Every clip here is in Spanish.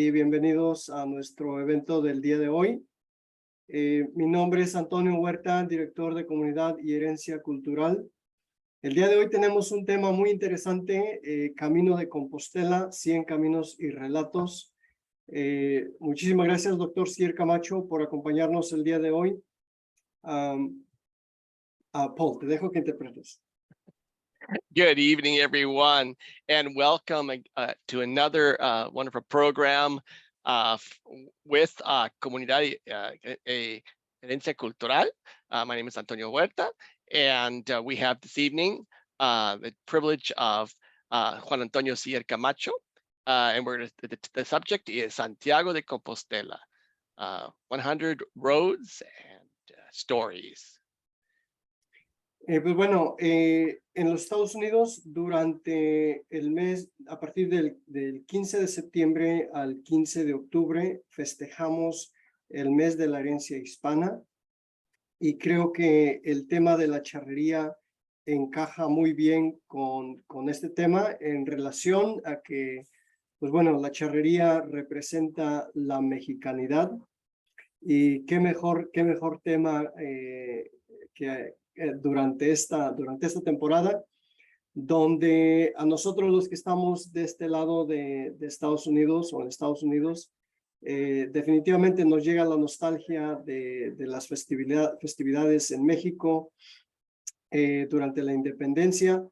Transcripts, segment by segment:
Y bienvenidos a nuestro evento del día de hoy. Mi nombre es Antonio Huerta, director de Comunidad y Herencia Cultural. El día de hoy tenemos un tema muy interesante, Camino de Compostela, 100 caminos y relatos. Muchísimas gracias, doctor Sier Camacho, por acompañarnos el día de hoy. Paul, te dejo que interpretes. Good evening, everyone, and welcome to another wonderful program with Comunidad Herencia Cultural. My name is Antonio Huerta, and we have this evening the privilege of Juan Antonio Sier Camacho, and the subject is Santiago de Compostela, 100 roads and stories. Pues bueno, en los Estados Unidos, durante el mes, a partir del 15 de septiembre al 15 de octubre, festejamos el mes de la herencia hispana, y creo que el tema de la charrería encaja muy bien con este tema en relación a que, pues bueno, la charrería representa la mexicanidad, y qué mejor tema que durante esta temporada, donde a nosotros los que estamos de este lado de Estados Unidos o en Estados Unidos, definitivamente nos llega la nostalgia de las festividades en México durante la independencia,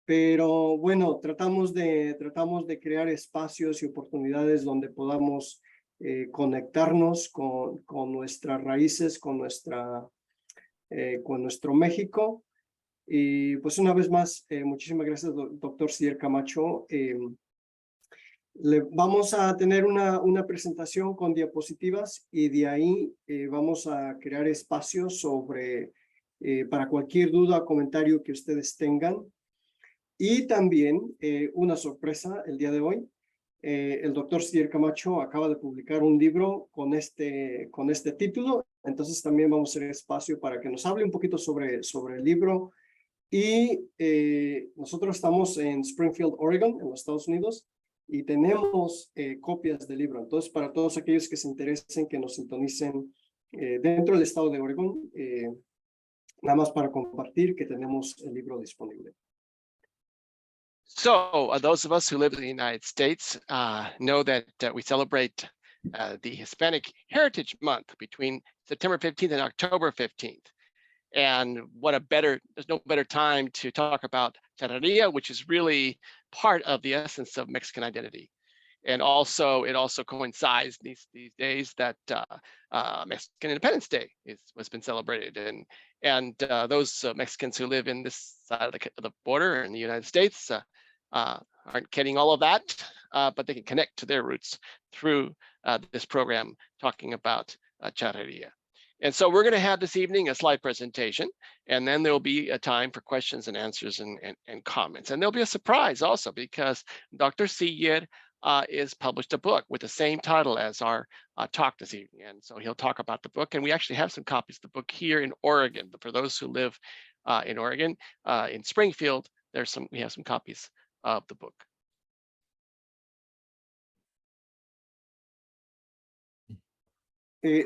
pero bueno, tratamos de crear espacios y oportunidades donde podamos conectarnos con nuestras raíces, con nuestro México. Y pues una vez más, muchísimas gracias, doctor Sier Camacho. Vamos a tener una presentación con diapositivas, y de ahí vamos a crear espacios para cualquier duda o comentario que ustedes tengan. Y también una sorpresa el día de hoy. El doctor Sier Camacho acaba de publicar un libro con este título, entonces también vamos a hacer espacio para que nos hable un poquito sobre el libro. Y nosotros estamos en Springfield, Oregon, en los Estados Unidos, y tenemos copias del libro. Entonces, para todos aquellos que se interesen, que nos sintonicen dentro del estado de Oregon, nada más para compartir que tenemos el libro disponible. So those of us who live in the United States know that we celebrate the Hispanic Heritage Month between September 15th and October 15th. And there's no better time to talk about charrería, which is really part of the essence of Mexican identity. And also, it also coincides these days that Mexican Independence Day has been celebrated, and those Mexicans who live in this side of the border in the United States aren't getting all of that, but they can connect to their roots through this program talking about charrería. And so we're going to have this evening a slide presentation, and then there will be a time for questions and answers and comments. And there'll be a surprise also, because Dr. Sier is published a book with the same title as our talk this evening. And so he'll talk about the book, and we actually have some copies of the book here in Oregon. But for those who live in Oregon, in Springfield, we have some copies of the book.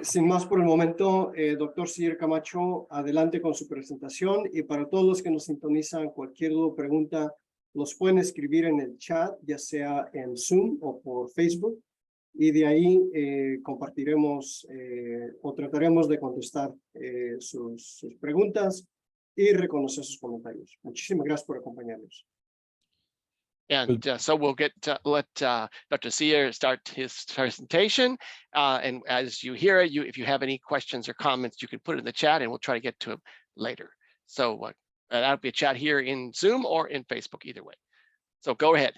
Sin más por el momento, doctor Sier Camacho, adelante con su presentación. Y para todos los que nos sintonizan, cualquier duda o pregunta, los pueden escribir en el chat, ya sea en Zoom o por Facebook, y de ahí compartiremos o trataremos de contestar sus preguntas y reconocer sus comentarios. Muchísimas gracias por acompañarnos. And so we'll let Dr. Sier start his presentation. And as you hear it, if you have any questions or comments, you can put it in the chat, and we'll try to get to them later. So that'll be a chat here in Zoom or in Facebook, either way. So go ahead.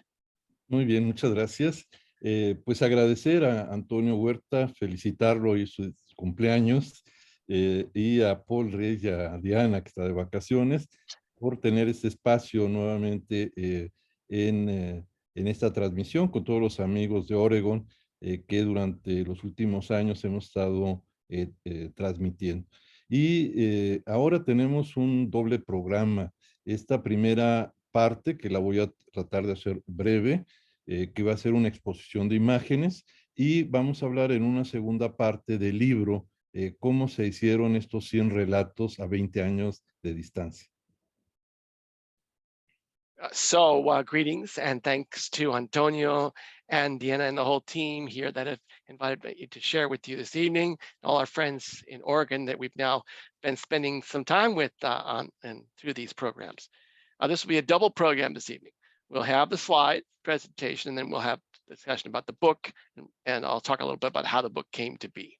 Muy bien, muchas gracias. Pues agradecer a Antonio Huerta, felicitarlo y sus cumpleaños, y a Paul Reyes y a Diana, que está de vacaciones, por tener este espacio nuevamente en esta transmisión con todos los amigos de Oregon que durante los últimos años hemos estado transmitiendo. Y ahora tenemos un doble programa. Esta primera parte, que la voy a tratar de hacer breve, que va a ser una exposición de imágenes, y vamos a hablar en una segunda parte del libro cómo se hicieron estos 100 relatos a 20 años de distancia. Greetings and thanks to Antonio and Diana and the whole team here that have invited me to share with you this evening, all our friends in Oregon that we've now been spending some time with on and through these programs. This will be a double program this evening. We'll have the slide presentation, and then we'll have discussion about the book, and I'll talk a little bit about how the book came to be.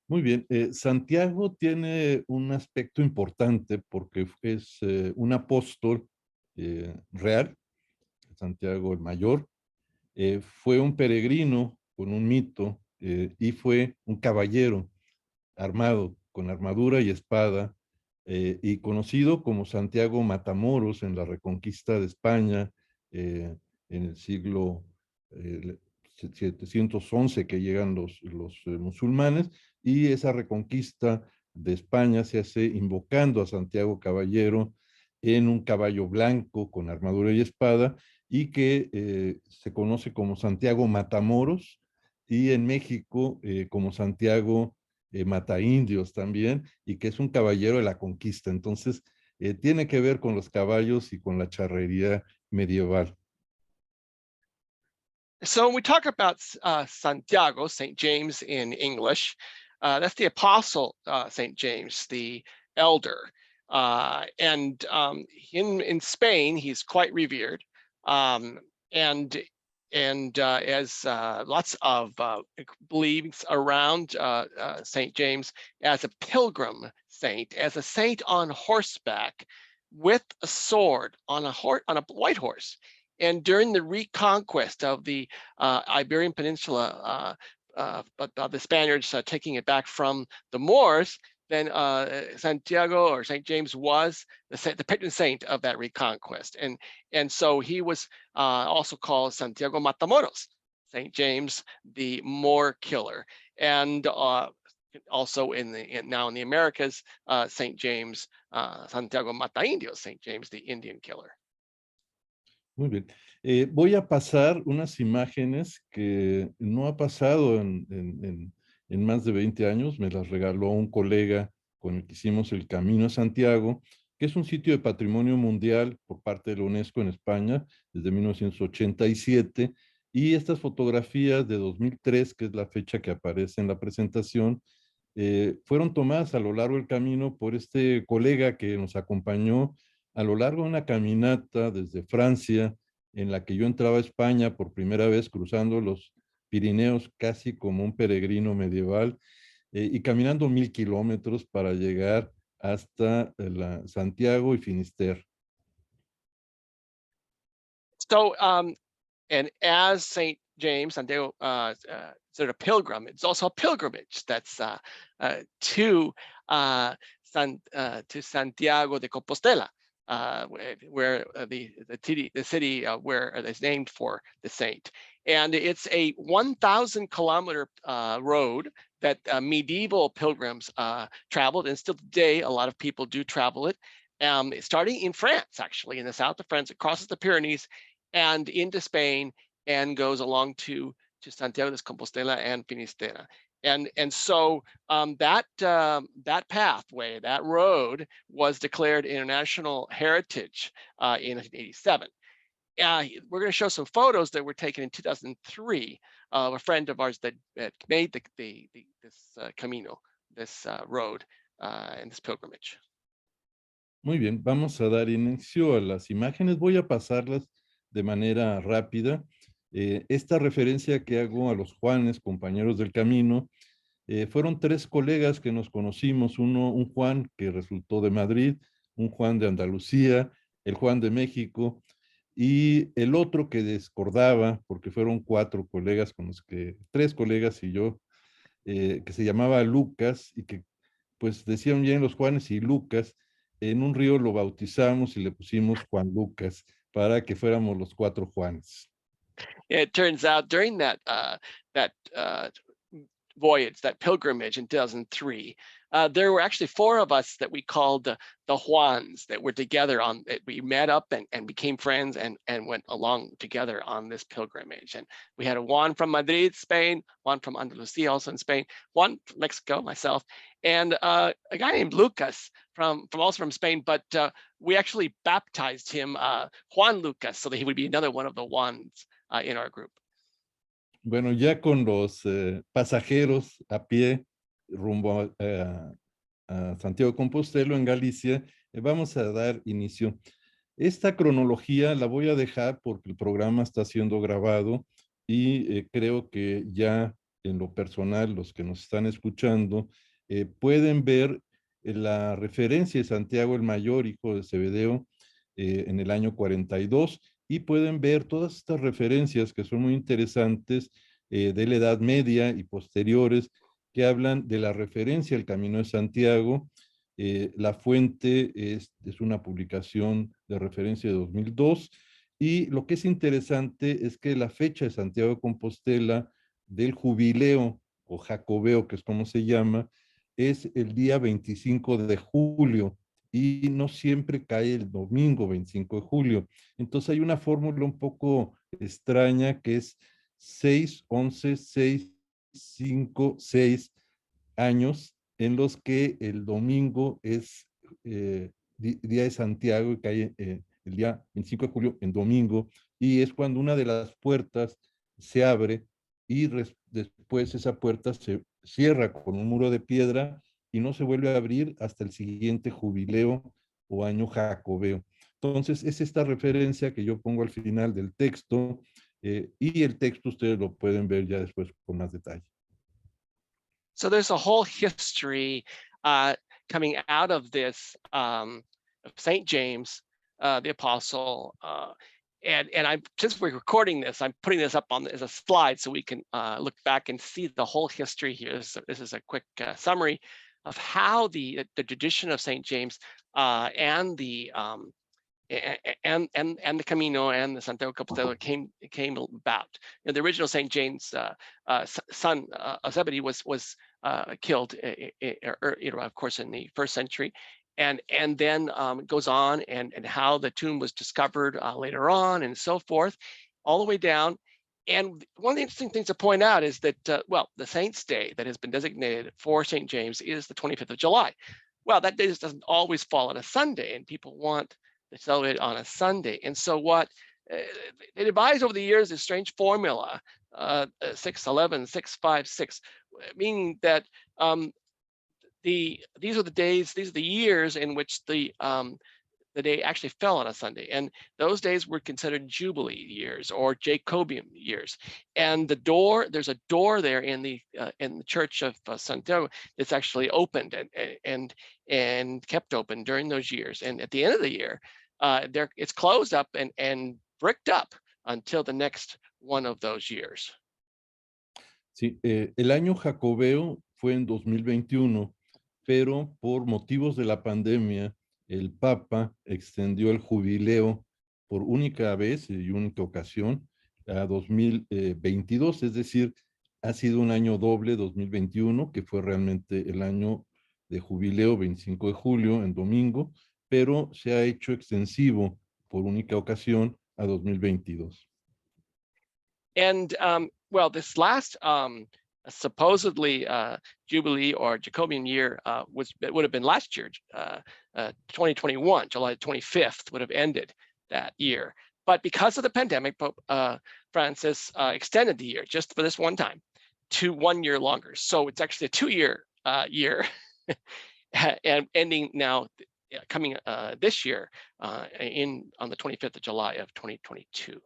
Muy bien, Santiago tiene un aspecto importante porque es un apóstol real, Santiago el Mayor, fue un peregrino con un mito y fue un caballero armado con armadura y espada y conocido como Santiago Matamoros en la reconquista de España en el siglo 711 que llegan los musulmanes, y esa reconquista de España se hace invocando a Santiago Caballero en un caballo blanco con armadura y espada, y que se conoce como Santiago Matamoros, y en México como Santiago Mataindios también, y que es un caballero de la conquista. Entonces, tiene que ver con los caballos y con la charrería medieval. So when we talk about Santiago, St. James in English, that's the apostle St. James, the elder. And in Spain, he's quite revered. And as lots of beliefs around St. James as a pilgrim saint, as a saint on horseback with a sword on a white horse. And during the reconquest of the Iberian Peninsula, the Spaniards taking it back from the Moors, then Santiago or St. James was the patron saint of that reconquest. And so he was also called Santiago Matamoros, St. James, the Moor killer. And also now in the Americas, St. James, Santiago Mataindios, St. James, the Indian killer. Muy bien. Voy a pasar unas imágenes que no ha pasado en más de 20 años. Me las regaló un colega con el que hicimos el Camino a Santiago, que es un sitio de patrimonio mundial por parte de la UNESCO en España desde 1987. Y estas fotografías de 2003, que es la fecha que aparece en la presentación, fueron tomadas a lo largo del camino por este colega que nos acompañó a lo largo de una caminata desde Francia, en la que yo entraba a España por primera vez cruzando los Pirineos casi como un peregrino medieval y caminando 1000 kilómetros para llegar hasta Santiago y Finisterre. So, and as St. James, Santiago, sort of pilgrim, it's also a pilgrimage that's to Santiago de Compostela. Where the city where it's named for the saint. And it's a 1,000 kilometer road that medieval pilgrims traveled, and still today a lot of people do travel it. Starting in France, actually, in the south of France, it crosses the Pyrenees and into Spain and goes along to Santiago de Compostela and Finisterre. And so that pathway, that road, was declared international heritage in 1987. We're going to show some photos that were taken in 2003 of a friend of ours that made this camino, this road, and this pilgrimage. Muy bien, vamos a dar inicio a las imágenes. Voy a pasarlas de manera rápida. Esta referencia que hago a los Juanes, compañeros del camino, fueron 3 colegas que nos conocimos, un Juan que resultó de Madrid, un Juan de Andalucía, el Juan de México, y el otro que discordaba, porque fueron 4 colegas con los que, 3 colegas y yo, que se llamaba Lucas, y que pues decían bien los Juanes y Lucas. En un río lo bautizamos y le pusimos Juan Lucas para que fuéramos los 4 Juanes. It turns out during voyage, that pilgrimage in 2003, there were actually 4 of us that we called the Juans that were together on it. We met up and became friends and went along together on this pilgrimage. And we had a Juan from Madrid, Spain, one from Andalusia, also in Spain, one from Mexico, myself, and a guy named Lucas from also from Spain, but we actually baptized him Juan Lucas so that he would be another one of the Juans in our group. Bueno, ya con los pasajeros a pie rumbo a Santiago de Compostela en Galicia, vamos a dar inicio. Esta cronología la voy a dejar porque el programa está siendo grabado y creo que ya en lo personal, los que nos están escuchando, pueden ver la referencia de Santiago el Mayor, hijo de Zebedeo, en el año 42, y pueden ver todas estas referencias que son muy interesantes de la Edad Media y posteriores, que hablan de la referencia al Camino de Santiago. La fuente es una publicación de referencia de 2002, y lo que es interesante es que la fecha de Santiago de Compostela del jubileo o jacobeo, que es como se llama, es el día 25 de julio, y no siempre cae el domingo 25 de julio. Entonces hay una fórmula un poco extraña que es 6, 11, 6, 5, 6 años en los que el domingo es día de Santiago y cae el día 25 de julio en domingo, y es cuando una de las puertas se abre y después esa puerta se cierra con un muro de piedra y no se vuelve a abrir hasta el siguiente jubileo o año jacobeo. Entonces, es esta referencia que yo pongo al final del texto, y el texto ustedes lo pueden ver ya después con más detalle. So there's a whole history coming out of this of St. James, the apostle, and I'm, since we're recording this, I'm putting this up on as a slide so we can look back and see the whole history here. This is a quick summary of how the tradition of St. James and the Camino and the Santiago de Compostela came about. And the original St. James son of Zebedee was killed, of course, in the 1st century. And then goes on and how the tomb was discovered later on and so forth, all the way down. And one of the interesting things to point out is that, well, the Saint's Day that has been designated for St. James is the 25th of July. Well, that day just doesn't always fall on a Sunday, and people want to celebrate on a Sunday. And so what they devised over the years this strange formula, 6-11, 6-5-6, meaning that these are the days, these are the years in which the day actually fell on a Sunday, and those days were considered Jubilee years or Jacobean years. And there's a door there in the Church of Santiago that's actually opened and kept open during those years. And at the end of the year, it's closed up and bricked up until the next one of those years. Sí, el año jacobeo fue en 2021, pero por motivos de la pandemia, el Papa extendió el jubileo por única vez y única ocasión a 2022, es decir, ha sido un año doble 2021, que fue realmente el año de jubileo 25 de julio en domingo, pero se ha hecho extensivo por única ocasión a 2022. And well, this last supposedly Jubilee or Jacobean year would have been last year, 2021, July 25th would have ended that year. But because of the pandemic, Pope Francis extended the year just for this one time to 1 year longer. So it's actually a 2-year year and ending now, coming this year on the 25th of July of 2022.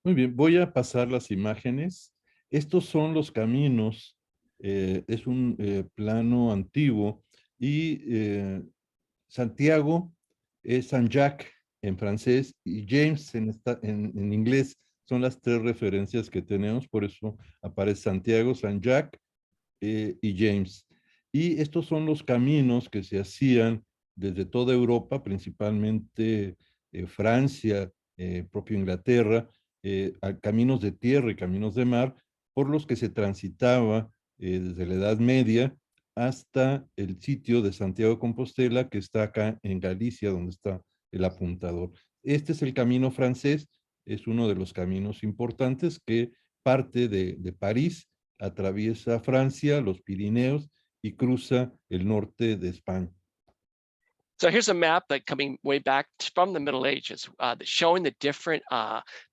Muy bien, voy a pasar las imágenes. Estos son los caminos, es un plano antiguo, y Santiago es Saint-Jacques en francés y James en inglés. Son las 3 referencias que tenemos, por eso aparece Santiago, Saint-Jacques y James. Y estos son los caminos que se hacían desde toda Europa, principalmente Francia, propio Inglaterra, a caminos de tierra y caminos de mar, por los que se transitaba desde la Edad Media hasta el sitio de Santiago de Compostela, que está acá en Galicia, donde está el apuntador. Este es el camino francés, es uno de los caminos importantes que parte de París, atraviesa Francia, los Pirineos y cruza el norte de España. So here's a map that coming way back from the Middle Ages, that's showing the different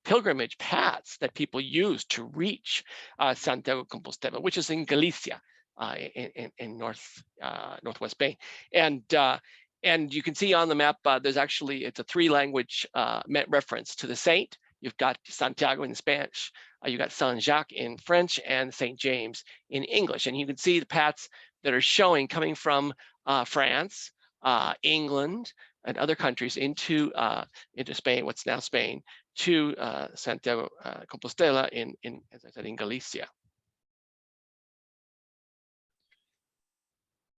pilgrimage paths that people use to reach Santiago de Compostela, which is in Galicia, in northwest Spain. And you can see on the map, there's actually, it's a 3-language reference to the saint. You've got Santiago in Spanish, you got Saint Jacques in French, and Saint James in English. And you can see the paths that are showing coming from France, England, and other countries into Spain, what's now Spain, to Santiago Compostela in, as I said, in Galicia.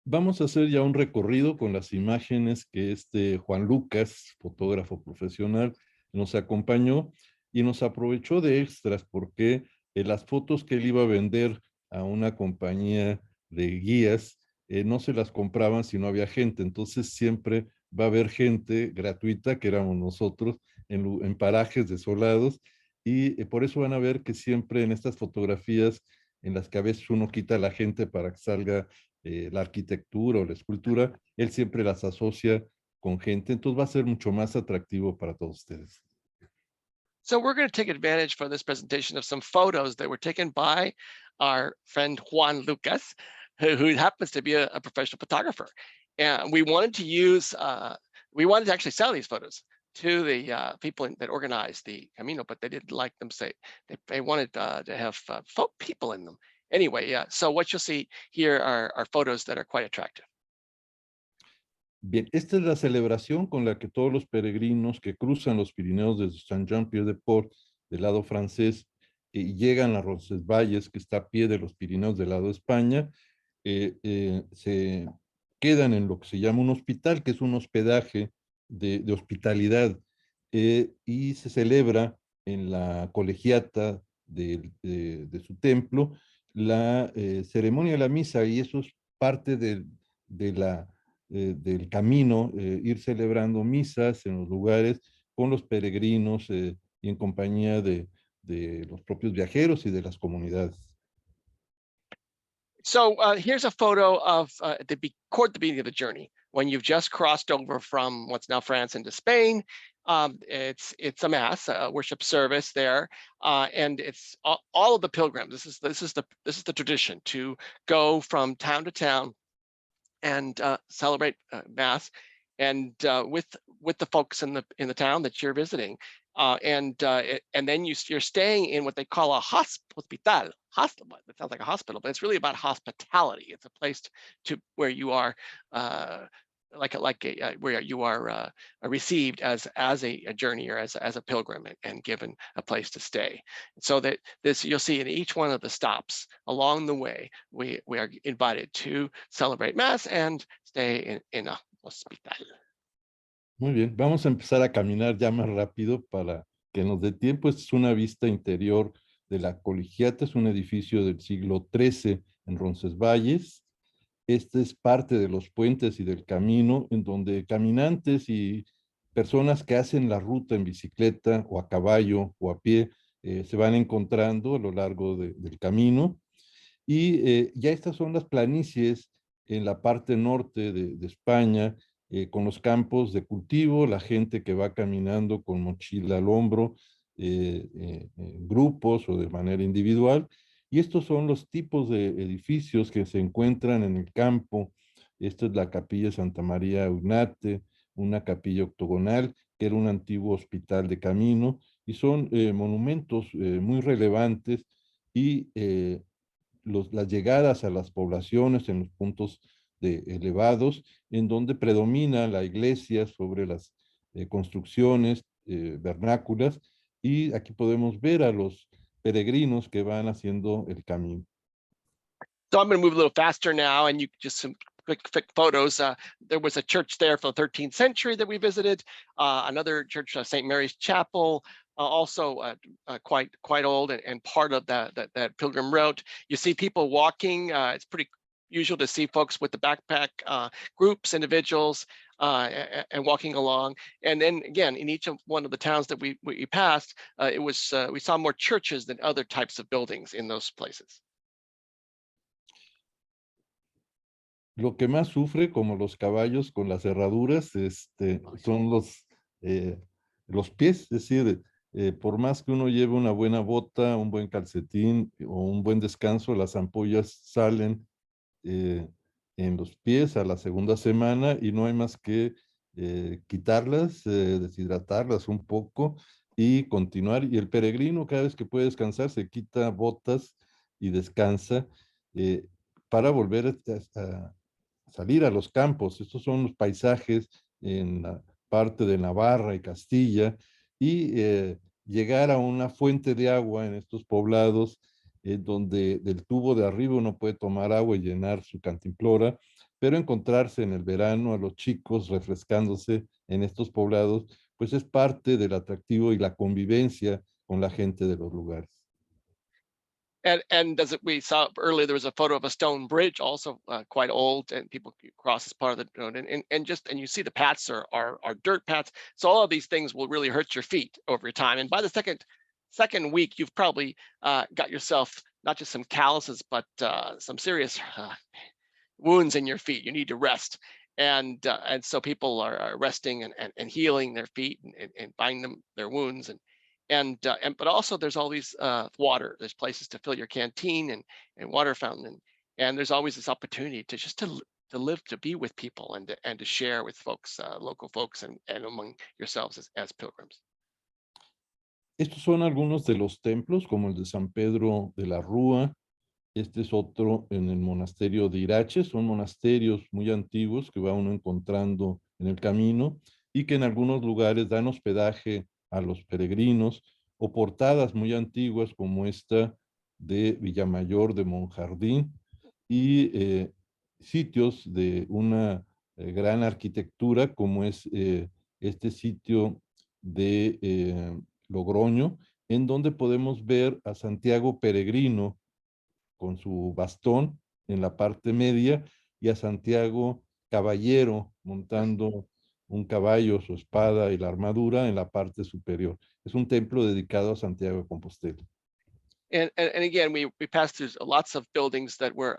Vamos a hacer ya un recorrido con las imágenes que Juan Lucas, fotógrafo profesional, nos acompañó y nos aprovechó de extras porque las fotos que él iba a vender a una compañía de guías no se las compraban si no había gente. Entonces siempre va a haber gente gratuita, que éramos nosotros, en parajes desolados, y por eso van a ver que siempre en estas fotografías en las que a veces uno quita a la gente para que salga la arquitectura o la escultura, él siempre las asocia con gente, entonces va a ser mucho más atractivo para todos ustedes. So we're going to take advantage for this presentation of some photos that were taken by our friend Juan Lucas, who happens to be a professional photographer. And we wanted to use, we wanted to actually sell these photos to the people that organized the Camino, but they didn't like them. Say they wanted to have people in them. Anyway, yeah. So what you'll see here are photos that are quite attractive. Bien, esta es la celebración con la que todos los peregrinos que cruzan los Pirineos desde Saint-Jean-Pied-de-Port del lado francés y llegan a Roncesvalles, que está a pie de los Pirineos del lado de España, se quedan en lo que se llama un hospital, que es un hospedaje de hospitalidad, y se celebra en la colegiata de su templo la ceremonia de la misa, y eso es parte del camino, ir celebrando misas en los lugares con los peregrinos y en compañía de los propios viajeros y de las comunidades. So here's a photo of toward the beginning of the journey, when you've just crossed over from what's now France into Spain. It's a mass, a worship service there, and it's all of the pilgrims. This is the tradition, to go from town to town and celebrate mass, and with the folks in the town that you're visiting, and then you're staying in what they call a hospital. It sounds like a hospital, but it's really about hospitality. It's a place where you are where you are received as a journey, or as a pilgrim, and given a place to stay. So that you'll see in each one of the stops along the way, we are invited to celebrate Mass and stay in a hospital. Muy bien, vamos a empezar a caminar ya más rápido para que nos dé tiempo. Esta es una vista interior de la colegiata, es un edificio del siglo XIII en Roncesvalles. Este es parte de los puentes y del camino, en donde caminantes y personas que hacen la ruta en bicicleta o a caballo o a pie se van encontrando a lo largo del camino. Y ya estas son las planicies en la parte norte de España, con los campos de cultivo, la gente que va caminando con mochila al hombro, en grupos o de manera individual. Y estos son los tipos de edificios que se encuentran en el campo. Esta es la capilla Santa María Ugnate, una capilla octogonal, que era un antiguo hospital de camino, y son monumentos muy relevantes, y las llegadas a las poblaciones en los puntos elevados, en donde predomina la iglesia sobre las construcciones vernáculas, y aquí podemos ver a los peregrinos que van haciendo el camino. So I'm going to move a little faster now, and you just some quick photos. There was a church there from the 13th century that we visited, another church, St. Mary's Chapel, quite old and part of that pilgrim route. You see people walking. It's pretty usual to see folks with the backpack, groups, individuals, and walking along. And then again, in each of one of the towns that we passed, we saw more churches than other types of buildings in those places. Lo que más sufre, como los caballos con las herraduras, son los pies. Es decir, por más que uno lleve una buena bota, un buen calcetín o un buen descanso, las ampollas salen en los pies a la segunda semana y no hay más que quitarlas, deshidratarlas un poco y continuar. Y el peregrino, cada vez que puede descansar, se quita botas y descansa para volver a salir a los campos. Estos son los paisajes en la parte de Navarra y Castilla y llegar a una fuente de agua en estos poblados donde del tubo de arriba uno puede tomar agua y llenar su cantimplora, pero encontrarse en el verano a los chicos refrescándose en estos poblados, pues es parte del atractivo y la convivencia con la gente de los lugares. And we saw earlier, there was a photo of a stone bridge, also quite old, and people cross as part of the road. And you see the paths are dirt paths. So all of these things will really hurt your feet over time. And by the second week, you've probably got yourself not just some calluses, but some serious wounds in your feet. You need to rest. And so people are resting and healing their feet and binding their wounds. But also there's all these water. There's places to fill your canteen and water fountain, and there's always this opportunity to just to live, to be with people, and to share with folks, local folks, and among yourselves as pilgrims. Estos son algunos de los templos, como el de San Pedro de la Rúa. Este es otro en el monasterio de Irache. Son monasterios muy antiguos que va uno encontrando en el camino y que en algunos lugares dan hospedaje a los peregrinos, o portadas muy antiguas como esta de Villamayor de Monjardín, y sitios de una gran arquitectura como es este sitio de Logroño, en donde podemos ver a Santiago peregrino con su bastón en la parte media y a Santiago caballero montando un caballo, su espada y la armadura en la parte superior. Es un templo dedicado a Santiago de Compostela. And again, we passed through lots of buildings that were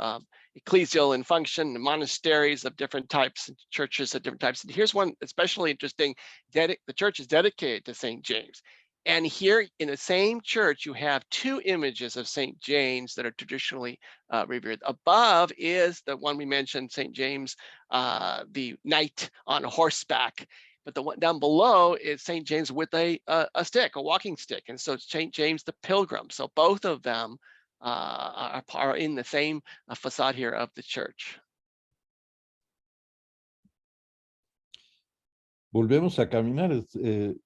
ecclesial in function, monasteries of different types, and churches of different types. And here's one especially interesting. The church is dedicated to St. James. And here in the same church, you have two images of St. James that are traditionally revered. Above is the one we mentioned, St. James, the knight on horseback. But the one down below is St. James with a stick, a walking stick. And so it's St. James the Pilgrim. So both of them are in the same facade here of the church. Volvemos a caminar,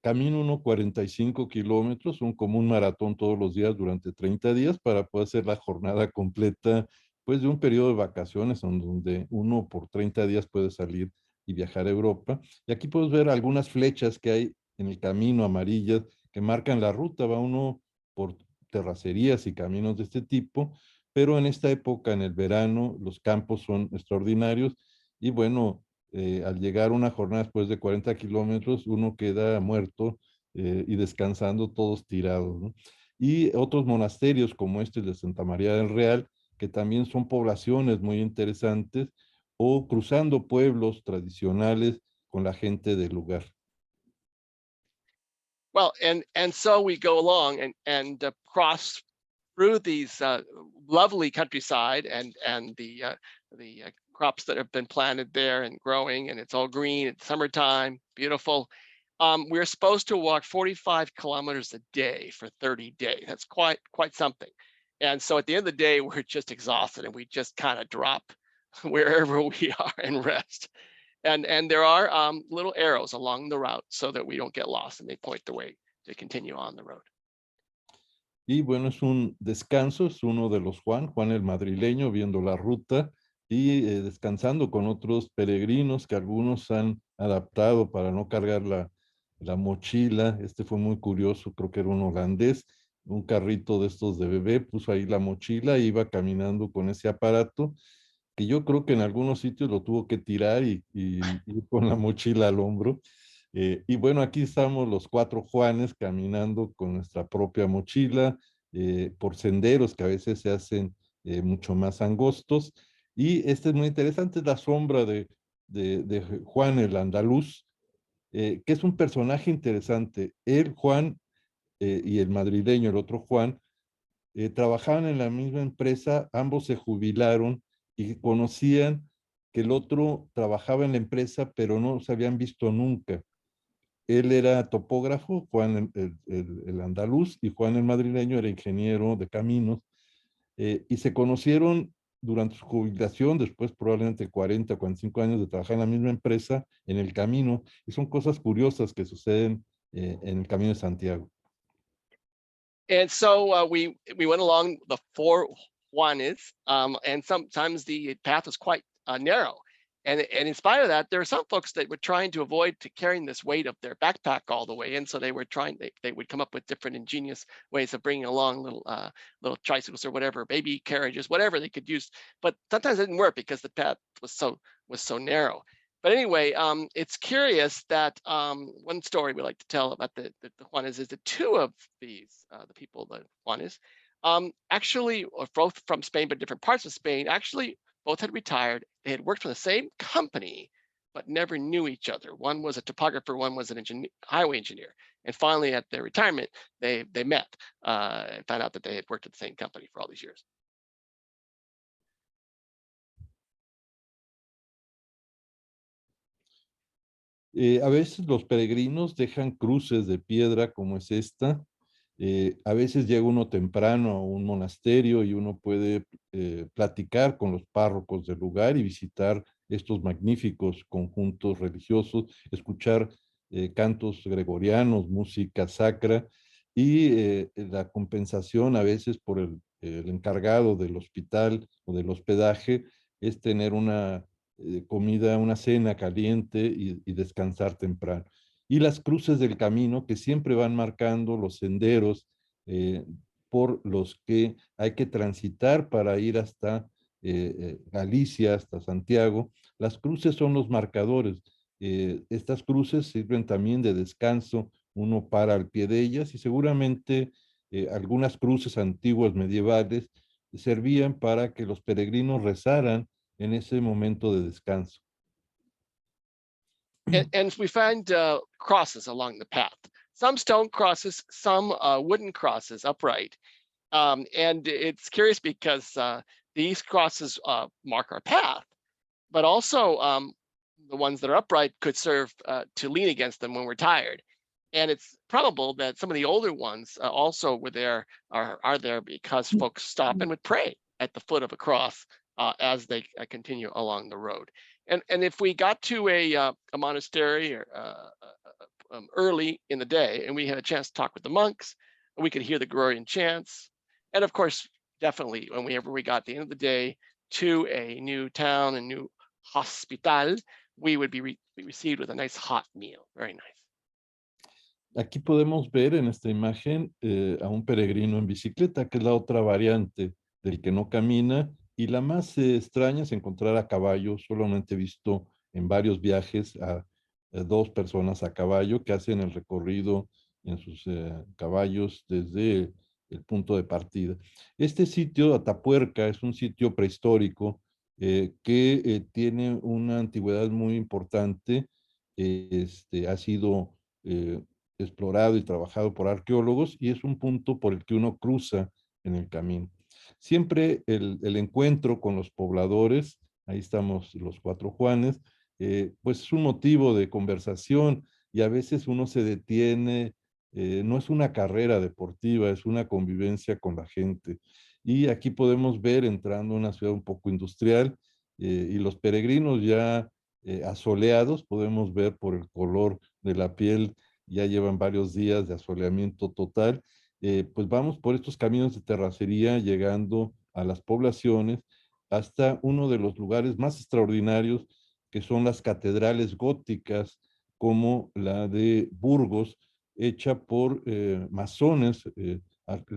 camino unos 45 kilómetros, como un maratón todos los días durante 30 días para poder hacer la jornada completa, pues de un periodo de vacaciones donde uno por 30 días puede salir y viajar a Europa. Y aquí podemos ver algunas flechas que hay en el camino, amarillas, que marcan la ruta. Va uno por terracerías y caminos de este tipo, pero en esta época, en el verano, los campos son extraordinarios y bueno, al llegar una jornada después de 40 kilómetros, uno queda muerto y descansando todos tirados, ¿no? Y otros monasterios como este de Santa María del Real, que también son poblaciones muy interesantes, o cruzando pueblos tradicionales con la gente del lugar. Well, and so we go along and cross through these lovely countryside and the crops that have been planted there and growing, and it's all green. It's summertime, beautiful. We're supposed to walk 45 kilometers a day for 30 days. That's quite something. And so at the end of the day, we're just exhausted and we just kind of drop wherever we are and rest. And there are little arrows along the route so that we don't get lost, and they point the way to continue on the road. Y bueno, es un descanso, es uno de los Juan el madrileño, viendo la ruta y descansando con otros peregrinos que algunos han adaptado para no cargar la la mochila. Este fue muy curioso, creo que era un holandés, un carrito de estos de bebé, puso ahí la mochila e iba caminando con ese aparato, que yo creo que en algunos sitios lo tuvo que tirar y con la mochila al hombro. Y bueno, aquí estamos los cuatro Juanes caminando con nuestra propia mochila por senderos que a veces se hacen mucho más angostos. Y este es muy interesante, es la sombra de Juan el Andaluz, que es un personaje interesante. Él, Juan, y el madrileño, el otro Juan, trabajaban en la misma empresa, ambos se jubilaron y conocían que el otro trabajaba en la empresa, pero no se habían visto nunca. Él era topógrafo, Juan el andaluz, y Juan el madrileño era ingeniero de caminos, y se conocieron durante su jubilación, después probablemente 40, 45 años de trabajar en la misma empresa, en el camino, y son cosas curiosas que suceden en el Camino de Santiago. And so we went along the four Juanes, and sometimes the path was quite narrow. And in spite of that, there are some folks that were trying to avoid carrying this weight of their backpack all the way in. So they were trying, they would come up with different ingenious ways of bringing along little tricycles or whatever, baby carriages, whatever they could use. But sometimes it didn't work because the path was so narrow. But anyway, it's curious that one story we like to tell about the Juanes is that two of these, the people, the Juanes, actually, or both from Spain, but different parts of Spain, actually both had retired. They had worked for the same company, but never knew each other. One was a topographer, one was an highway engineer. And finally, at their retirement, they met and found out that they had worked at the same company for all these years. A veces los peregrinos dejan cruces de piedra como es esta. A veces llega uno temprano a un monasterio y uno puede platicar con los párrocos del lugar y visitar estos magníficos conjuntos religiosos, escuchar cantos gregorianos, música sacra y la compensación a veces por el encargado del hospital o del hospedaje es tener una comida, una cena caliente y descansar temprano. Y las cruces del camino que siempre van marcando los senderos por los que hay que transitar para ir hasta Galicia, hasta Santiago. Las cruces son los marcadores. Estas cruces sirven también de descanso, uno para al pie de ellas y seguramente algunas cruces antiguas medievales servían para que los peregrinos rezaran en ese momento de descanso. And we find crosses along the path. Some stone crosses, some wooden crosses upright. And it's curious because these crosses mark our path, but also the ones that are upright could serve to lean against them when we're tired. And it's probable that some of the older ones also were there, are there because folks stop and would pray at the foot of a cross as they continue along the road. And if we got to a monastery or early in the day and we had a chance to talk with the monks, we could hear the Gregorian chants. And of course, definitely whenever we got at the end of the day to a new town, a new hospital, we would be received with a nice hot meal. Very nice. Aquí podemos ver en esta imagen a un peregrino en bicicleta, que es la otra variante del que no camina, y la más extraña es encontrar a caballo. Solamente he visto en varios viajes a dos personas a caballo que hacen el recorrido en sus caballos desde el punto de partida. Este sitio, Atapuerca, es un sitio prehistórico que tiene una antigüedad muy importante. Ha sido explorado y trabajado por arqueólogos y es un punto por el que uno cruza en el camino. Siempre el encuentro con los pobladores, ahí estamos los cuatro Juanes, pues es un motivo de conversación y a veces uno se detiene, no es una carrera deportiva, es una convivencia con la gente. Y aquí podemos ver entrando a una ciudad un poco industrial y los peregrinos ya asoleados, podemos ver por el color de la piel, ya llevan varios días de asoleamiento total, pues vamos por estos caminos de terracería llegando a las poblaciones hasta uno de los lugares más extraordinarios que son las catedrales góticas como la de Burgos, hecha por masones,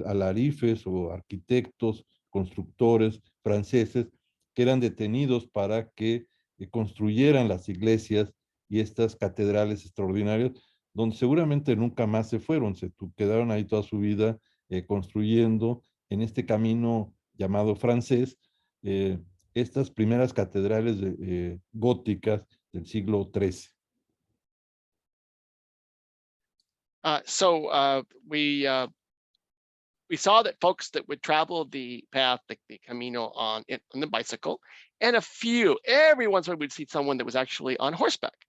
alarifes o arquitectos, constructores franceses, que eran detenidos para que construyeran las iglesias y estas catedrales extraordinarias, donde seguramente nunca más se fueron, se quedaron ahí toda su vida construyendo en este camino llamado francés, estas primeras catedrales góticas del siglo XIII. We saw that folks that would travel the path, the Camino on the bicycle, and every once in a while we'd see someone that was actually on horseback.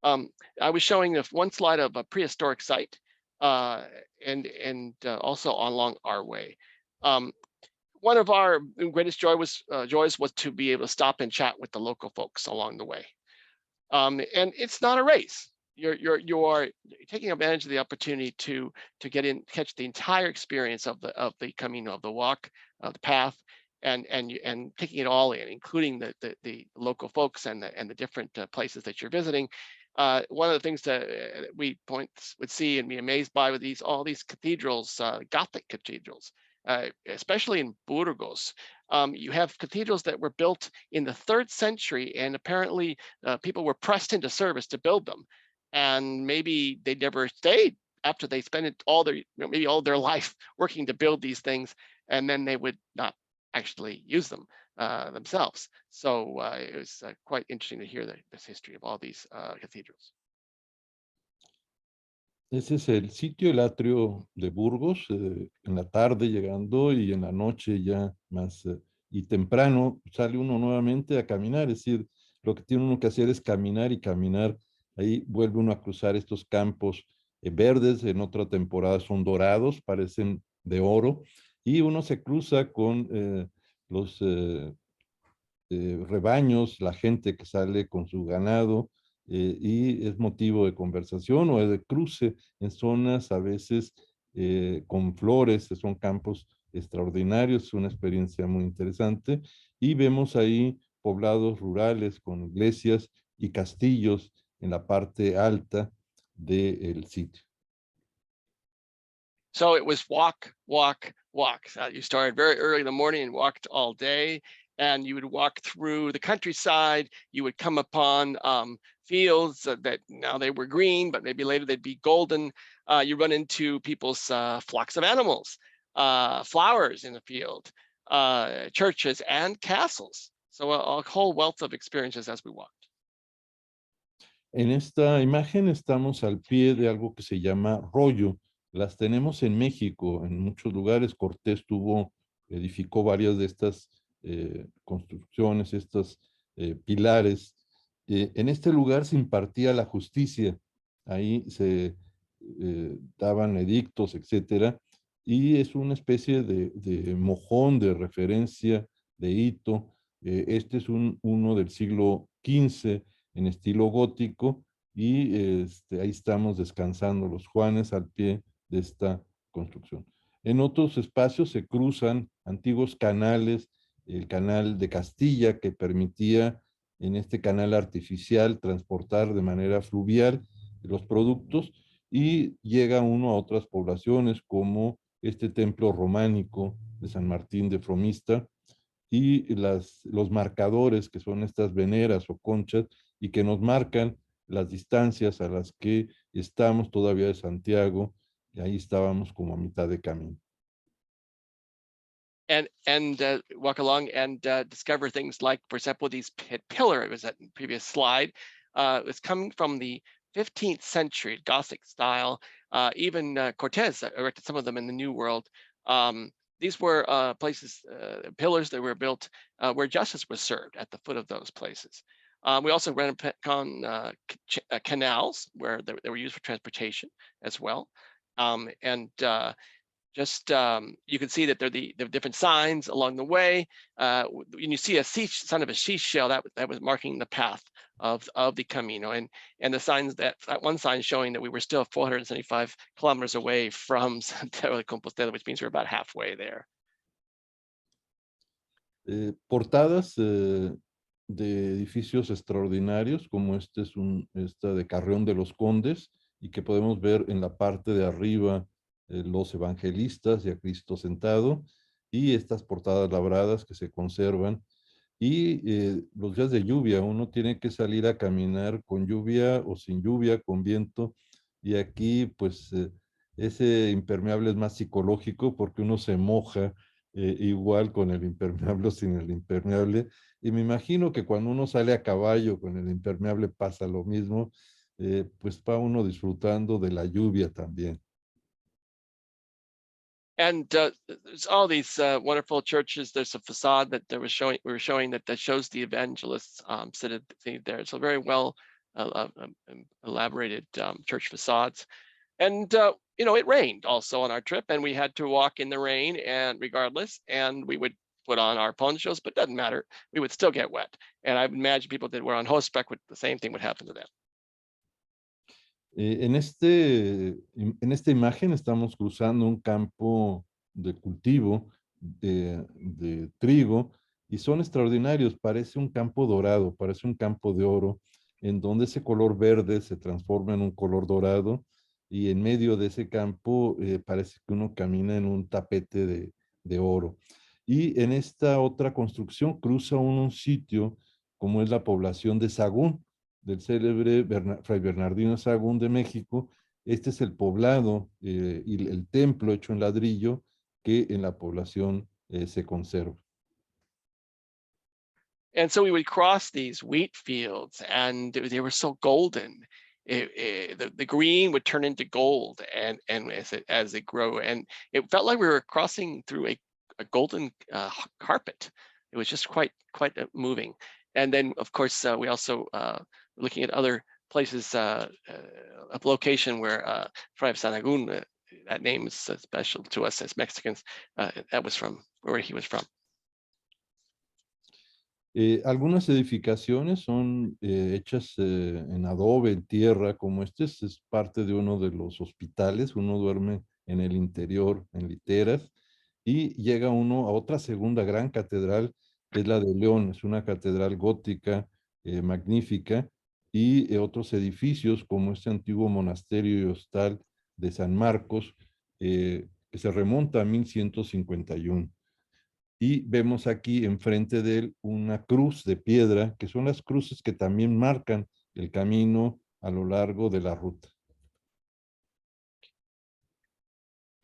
I was showing one slide of a prehistoric site, and also along our way. One of our greatest joys was to be able to stop and chat with the local folks along the way. And it's not a race. You are taking advantage of the opportunity to catch the entire experience of the Camino, of the walk, of the path, and taking it all in, including the local folks and the different places that you're visiting. One of the things that we would see and be amazed by with all these cathedrals, Gothic cathedrals, especially in Burgos. You have cathedrals that were built in the 3rd century, and apparently people were pressed into service to build them. And maybe they never stayed after they spent maybe all their life working to build these things, and then they would not actually use them themselves. So it was quite interesting to hear this history of all these cathedrals. Ese es el sitio, el atrio de Burgos, en la tarde llegando y en la noche ya más y temprano sale uno nuevamente a caminar, es decir, lo que tiene uno que hacer es caminar y caminar, ahí vuelve uno a cruzar estos campos verdes, en otra temporada son dorados, parecen de oro, y uno se cruza con los rebaños, la gente que sale con su ganado, y es motivo de conversación o de cruce en zonas a veces con flores, son campos extraordinarios, es una experiencia muy interesante, y vemos ahí poblados rurales con iglesias y castillos en la parte alta del sitio. So it was walk, walk, walk. You started very early in the morning and walked all day, and you would walk through the countryside. You would come upon fields that now they were green, but maybe later they'd be golden. You run into people's flocks of animals, flowers in the field, churches and castles. So a whole wealth of experiences as we walked. En esta imagen estamos al pie de algo que se llama rollo. Las tenemos en México, en muchos lugares. Cortés edificó varias de estas construcciones, estos pilares. En este lugar se impartía la justicia, ahí se daban edictos, etcétera, y es una especie de mojón, de referencia, de hito. Este es uno del siglo XV en estilo gótico, y ahí estamos descansando los Juanes al pie de esta construcción. En otros espacios se cruzan antiguos canales, el canal de Castilla, que permitía en este canal artificial transportar de manera fluvial los productos, y llega uno a otras poblaciones como este templo románico de San Martín de Fromista, y los marcadores, que son estas veneras o conchas, y que nos marcan las distancias a las que estamos todavía de Santiago, y ahí estábamos como a mitad de camino. And walk along and discover things like, for example, these pillar, it was that previous slide, it's coming from the 15th century Gothic style. Even Cortés erected some of them in the New World. These were places, pillars that were built where justice was served at the foot of those places. We also ran on canals where they were used for transportation as well. You can see that there are different signs along the way. When you see a sign of a seashell, that was marking the path of the Camino, and the signs, that one sign showing that we were still 475 kilometers away from Santiago de Compostela, which means we're about halfway there. Portadas de edificios extraordinarios, como este es esta de Carrión de los Condes, y que podemos ver en la parte de arriba los evangelistas y a Cristo sentado, y estas portadas labradas que se conservan. Y los días de lluvia, uno tiene que salir a caminar con lluvia o sin lluvia, con viento, y aquí pues ese impermeable es más psicológico porque uno se moja igual con el impermeable o sin el impermeable. Y me imagino que cuando uno sale a caballo con el impermeable pasa lo mismo, pues va uno disfrutando de la lluvia también. And there's all these wonderful churches. There's a facade that we were showing that shows the evangelists seated there. So very well elaborated church facades. And it rained also on our trip, and we had to walk in the rain, and regardless, and we would put on our ponchos, but doesn't matter. We would still get wet. And I imagine people that were on horseback the same thing would happen to them. En esta imagen estamos cruzando un campo de cultivo de trigo y son extraordinarios. Parece un campo dorado, parece un campo de oro, en donde ese color verde se transforma en un color dorado y en medio de ese campo parece que uno camina en un tapete de oro. Y en esta otra construcción cruza un sitio como es la población de Sagún, del célebre Fray Bernardino Sahagún de México. Este es el poblado y el templo hecho en ladrillo que en la población se conserva. And so we would cross these wheat fields, and they were so golden. The green would turn into gold, and as it grew, and it felt like we were crossing through a golden carpet. It was just quite moving. And then, of course, we also looking at other places of location where Fray Sahagún, that name is special to us as Mexicans. That was from where he was from. Algunas edificaciones son hechas en adobe, en tierra, como este es parte de uno de los hospitales. Uno duerme en el interior, en literas, y llega uno a otra segunda gran catedral, que es la de León. Es una catedral gótica magnífica, y otros edificios como este antiguo monasterio y hostal de San Marcos, que se remonta a 1151. Y vemos aquí enfrente de él una cruz de piedra, que son las cruces que también marcan el camino a lo largo de la ruta.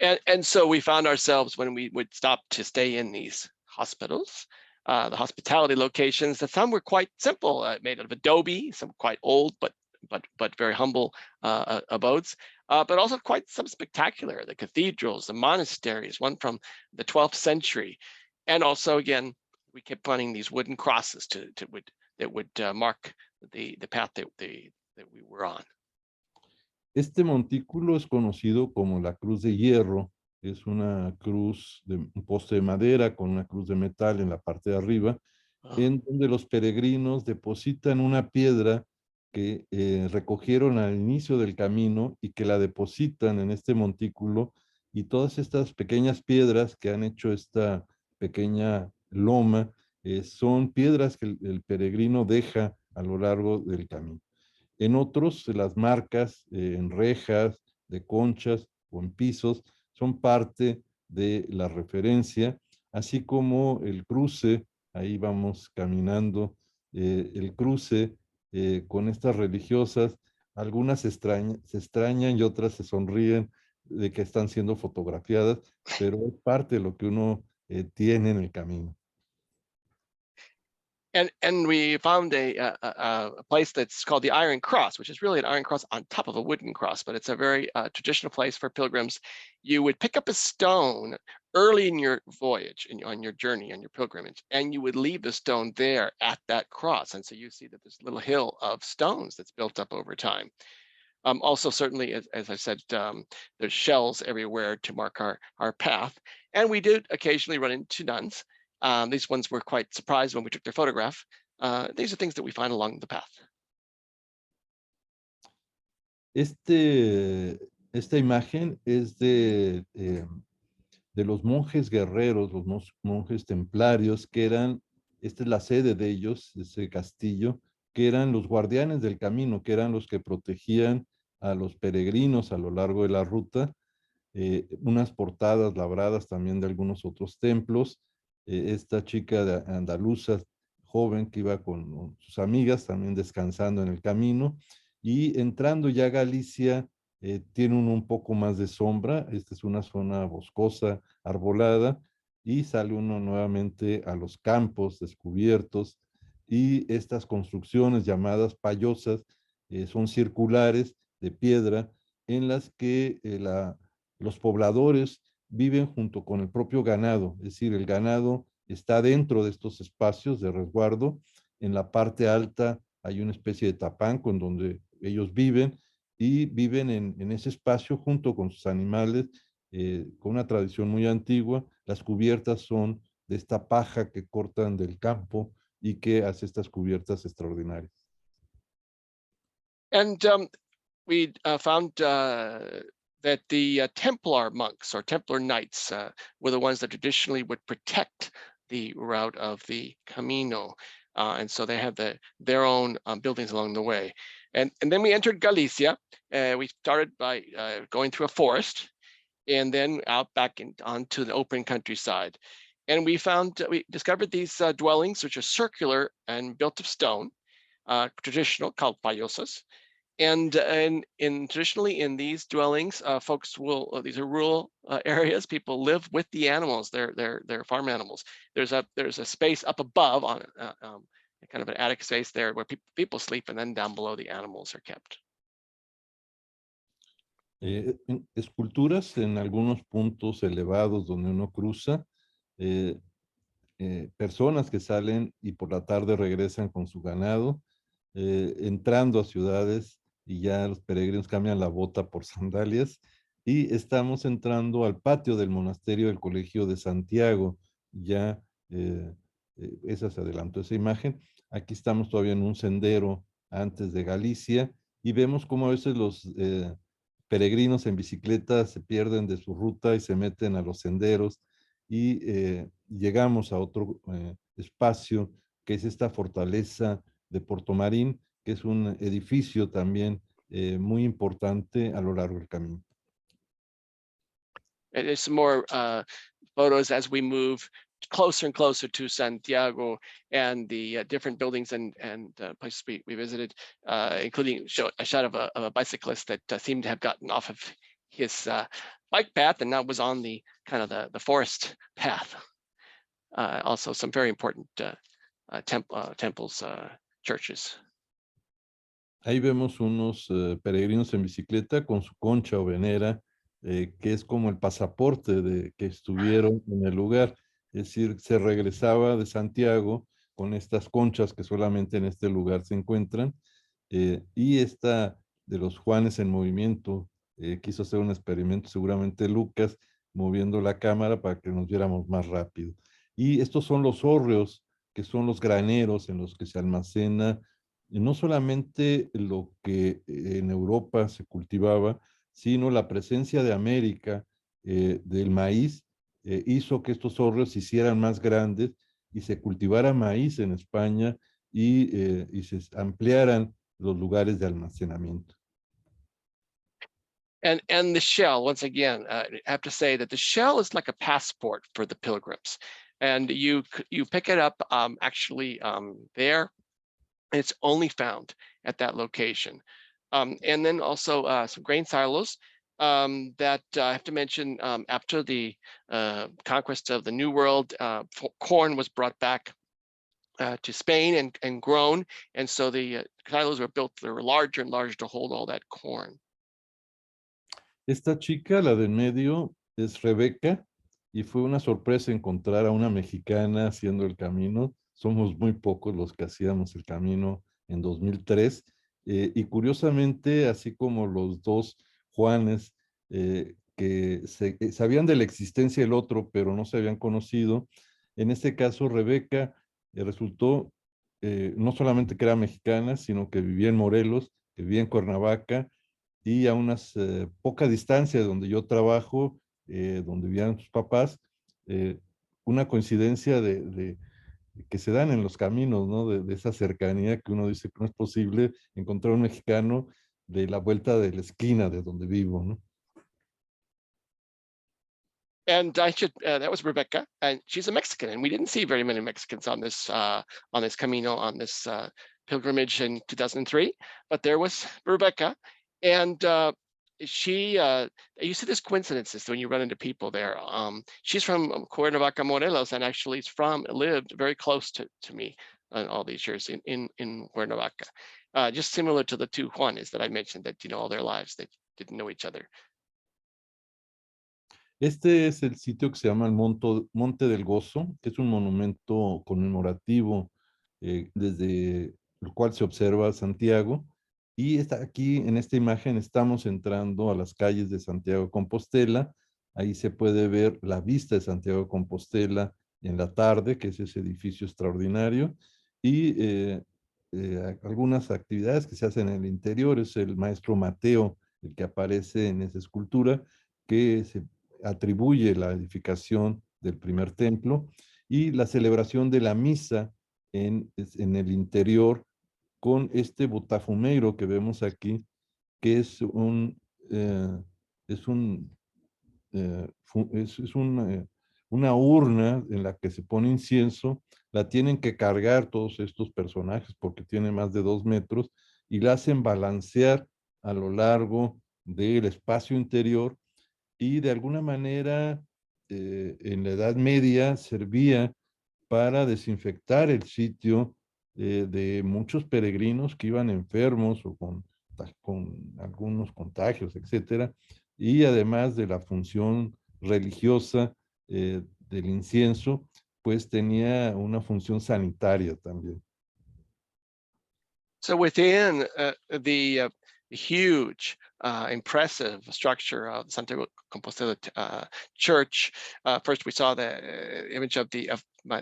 And so we found ourselves, when we would stop to stay in these hospitals, the hospitality locations, that some were quite simple, made out of adobe, some quite old, but very humble abodes, but also quite some spectacular, the cathedrals, the monasteries, one from the 12th century. And also, again, we kept finding these wooden crosses that would mark the path that we were on. Este montículo es conocido como la Cruz de Hierro. Es una cruz de un poste de madera con una cruz de metal en la parte de arriba, en donde los peregrinos depositan una piedra que recogieron al inicio del camino y que la depositan en este montículo, y todas estas pequeñas piedras que han hecho esta pequeña loma son piedras que el peregrino deja a lo largo del camino. En otros, las marcas en rejas, de conchas o en pisos son parte de la referencia, así como el cruce. Ahí vamos caminando, el cruce con estas religiosas. Algunas se extrañan y otras se sonríen de que están siendo fotografiadas, pero es parte de lo que uno tiene en el camino. And we found a place that's called the Iron Cross, which is really an iron cross on top of a wooden cross, but it's a very traditional place for pilgrims. You would pick up a stone early in your voyage, on your journey, on your pilgrimage, and you would leave the stone there at that cross. And so you see that there's a little hill of stones that's built up over time. Also, certainly, as I said, there's shells everywhere to mark our path. And we did occasionally run into nuns. These ones were quite surprised when we took their photograph. These are things that we find along the path. Esta imagen es de los monjes guerreros, los monjes templarios, que eran esta es la sede de ellos, ese castillo, que eran los guardianes del camino, que eran los que protegían a los peregrinos a lo largo de la ruta, unas portadas labradas también de algunos otros templos. Esta chica de andaluza, joven, que iba con sus amigas, también descansando en el camino, y entrando ya a Galicia, tiene un poco más de sombra. Esta es una zona boscosa, arbolada, y sale uno nuevamente a los campos descubiertos, y estas construcciones llamadas payosas son circulares de piedra, en las que los pobladores viven junto con el propio ganado, es decir, el ganado está dentro de estos espacios de resguardo. En la parte alta hay una especie de tapanco en donde ellos viven, y viven en ese espacio junto con sus animales, con una tradición muy antigua. Las cubiertas son de esta paja que cortan del campo y que hace estas cubiertas extraordinarias. And we found that the Templar monks or Templar knights were the ones that traditionally would protect the route of the Camino. And so they had their own buildings along the way. And then we entered Galicia. We started by going through a forest and then out back onto the open countryside. And we discovered these dwellings, which are circular and built of stone, traditional, called payosas. And traditionally in these dwellings, folks will, these are rural areas, people live with the animals, they're farm animals. There's a space up above on kind of an attic space there where people sleep, and then down below the animals are kept. Esculturas en algunos puntos elevados donde uno cruza, personas que salen y por la tarde regresan con su ganado, entrando a ciudades, y ya los peregrinos cambian la bota por sandalias, y estamos entrando al patio del monasterio del Colegio de Santiago. Ya esa se adelantó esa imagen. Aquí estamos todavía en un sendero antes de Galicia, y vemos cómo a veces los peregrinos en bicicleta se pierden de su ruta y se meten a los senderos, y llegamos a otro espacio, que es esta fortaleza de Portomarín, que es un edificio también muy importante a lo largo del camino. And there's some more photos as we move closer and closer to Santiago, and the different buildings and places we visited, including a shot of a bicyclist that seemed to have gotten off of his bike path and now was on the kind of the forest path. Also some very important temples, churches. Ahí vemos unos peregrinos en bicicleta con su concha o venera, que es como el pasaporte de que estuvieron en el lugar. Es decir, se regresaba de Santiago con estas conchas que solamente en este lugar se encuentran, y esta de los Juanes en movimiento, quiso hacer un experimento, seguramente Lucas, moviendo la cámara para que nos viéramos más rápido. Y estos son los hórreos, que son los graneros en los que se almacena no solamente lo que en Europa se cultivaba, sino la presencia de América, del maíz, hizo que estos hórreos se hicieran más grandes y se cultivara maíz en España, y se ampliaran los lugares de almacenamiento. And the shell, once again, I have to say that the shell is like a passport for the pilgrims, and you pick it up actually there. It's only found at that location. And then also some grain silos that I have to mention, after the conquest of the New World, corn was brought back to Spain and grown. And so the silos were built, they were larger and larger to hold all that corn. Esta chica, la de en medio, es Rebeca, y fue una sorpresa encontrar a una mexicana haciendo el camino. Somos muy pocos los que hacíamos el camino en 2003, y curiosamente, así como los dos Juanes que sabían de la existencia del otro, pero no se habían conocido, en este caso Rebeca resultó no solamente que era mexicana, sino que vivía en Morelos, que vivía en Cuernavaca, y a unas poca distancia de donde yo trabajo, donde vivían sus papás, una coincidencia de que se dan en los caminos, ¿no? De esa cercanía que uno dice que no es posible encontrar un mexicano de la vuelta de la esquina de donde vivo, ¿no? And that was Rebecca, and she's a Mexican, and we didn't see very many Mexicans on this Camino, on this pilgrimage in 2003, but there was Rebecca, and you see this coincidences when you run into people there. She's from Cuernavaca, Morelos, and actually lived very close to me all these years in Cuernavaca. Just similar to the two Juanes that I mentioned that, all their lives, they didn't know each other. Este es el sitio que se llama el Monte del Gozo, que es un monumento conmemorativo desde el cual se observa Santiago. Y está aquí en esta imagen estamos entrando a las calles de Santiago de Compostela. Ahí se puede ver la vista de Santiago de Compostela en la tarde, que es ese edificio extraordinario. Y algunas actividades que se hacen en el interior. Es el maestro Mateo el que aparece en esa escultura, que se atribuye la edificación del primer templo y la celebración de la misa en el interior con este botafumeiro que vemos aquí, que es una urna en la que se pone incienso. La tienen que cargar todos estos personajes porque tiene más de 2 metros y la hacen balancear a lo largo del espacio interior, y de alguna manera en la Edad Media servía para desinfectar el sitio de muchos peregrinos que iban enfermos o con algunos contagios, etcétera, y además de la función religiosa del incienso, pues tenía una función sanitaria también. So within the huge, impressive structure of Santiago Compostela Church, first we saw the image of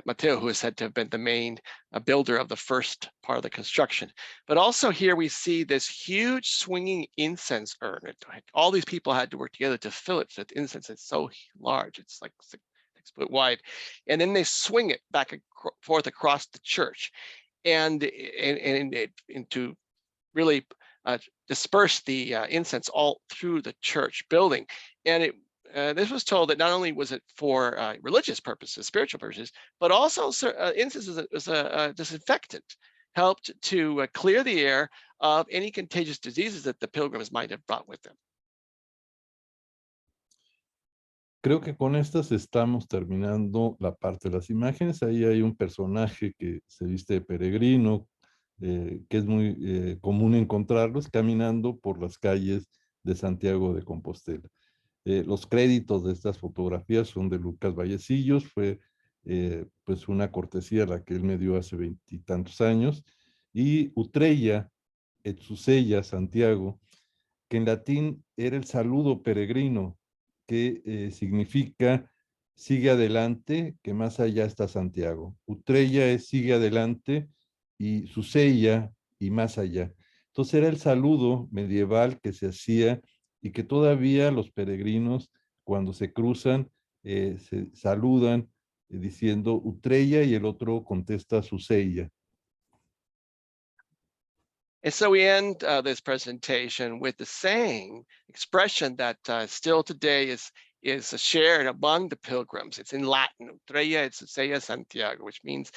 Mateo, who is said to have been the main builder of the first part of the construction. But also here we see this huge swinging incense urn. All these people had to work together to fill it with incense. It's so large. It's like 6 foot wide. And then they swing it back and forth across the church. And to really disperse the incense all through the church building. And this was told that not only was it for religious purposes, spiritual purposes, but also incense was a disinfectant, helped to clear the air of any contagious diseases that the pilgrims might have brought with them. Creo que con estas estamos terminando la parte de las imágenes. Ahí hay un personaje que se viste de peregrino, que es muy común encontrarlos caminando por las calles de Santiago de Compostela. Los créditos de estas fotografías son de Lucas Vallecillos. Fue pues una cortesía la que él me dio hace 20 y tantos años. Y Utrella, Etsusella, Santiago, que en latín era el saludo peregrino, que significa sigue adelante, que más allá está Santiago. Utrella es sigue adelante y Susella y más allá. Entonces era el saludo medieval que se hacía y que todavía los peregrinos cuando se cruzan se saludan diciendo Utrella y el otro contesta Susella. And so we end this presentation with the saying, expression that still today is shared among the pilgrims. It's in Latin, Utrella et Susella Santiago, which means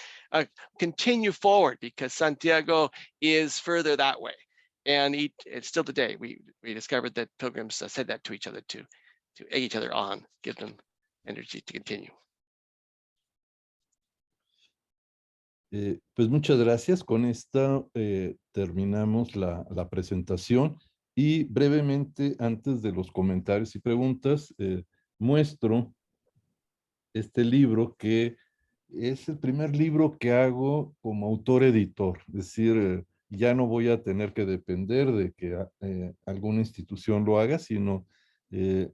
continue forward because Santiago is further that way. And it's still today. We discovered that pilgrims said that to each other to egg each other on, give them energy to continue. Pues muchas gracias. Con esto terminamos la presentación y brevemente, antes de los comentarios y preguntas, muestro este libro que es el primer libro que hago como autor-editor. Es decir, ya no voy a tener que depender de que alguna institución lo haga, sino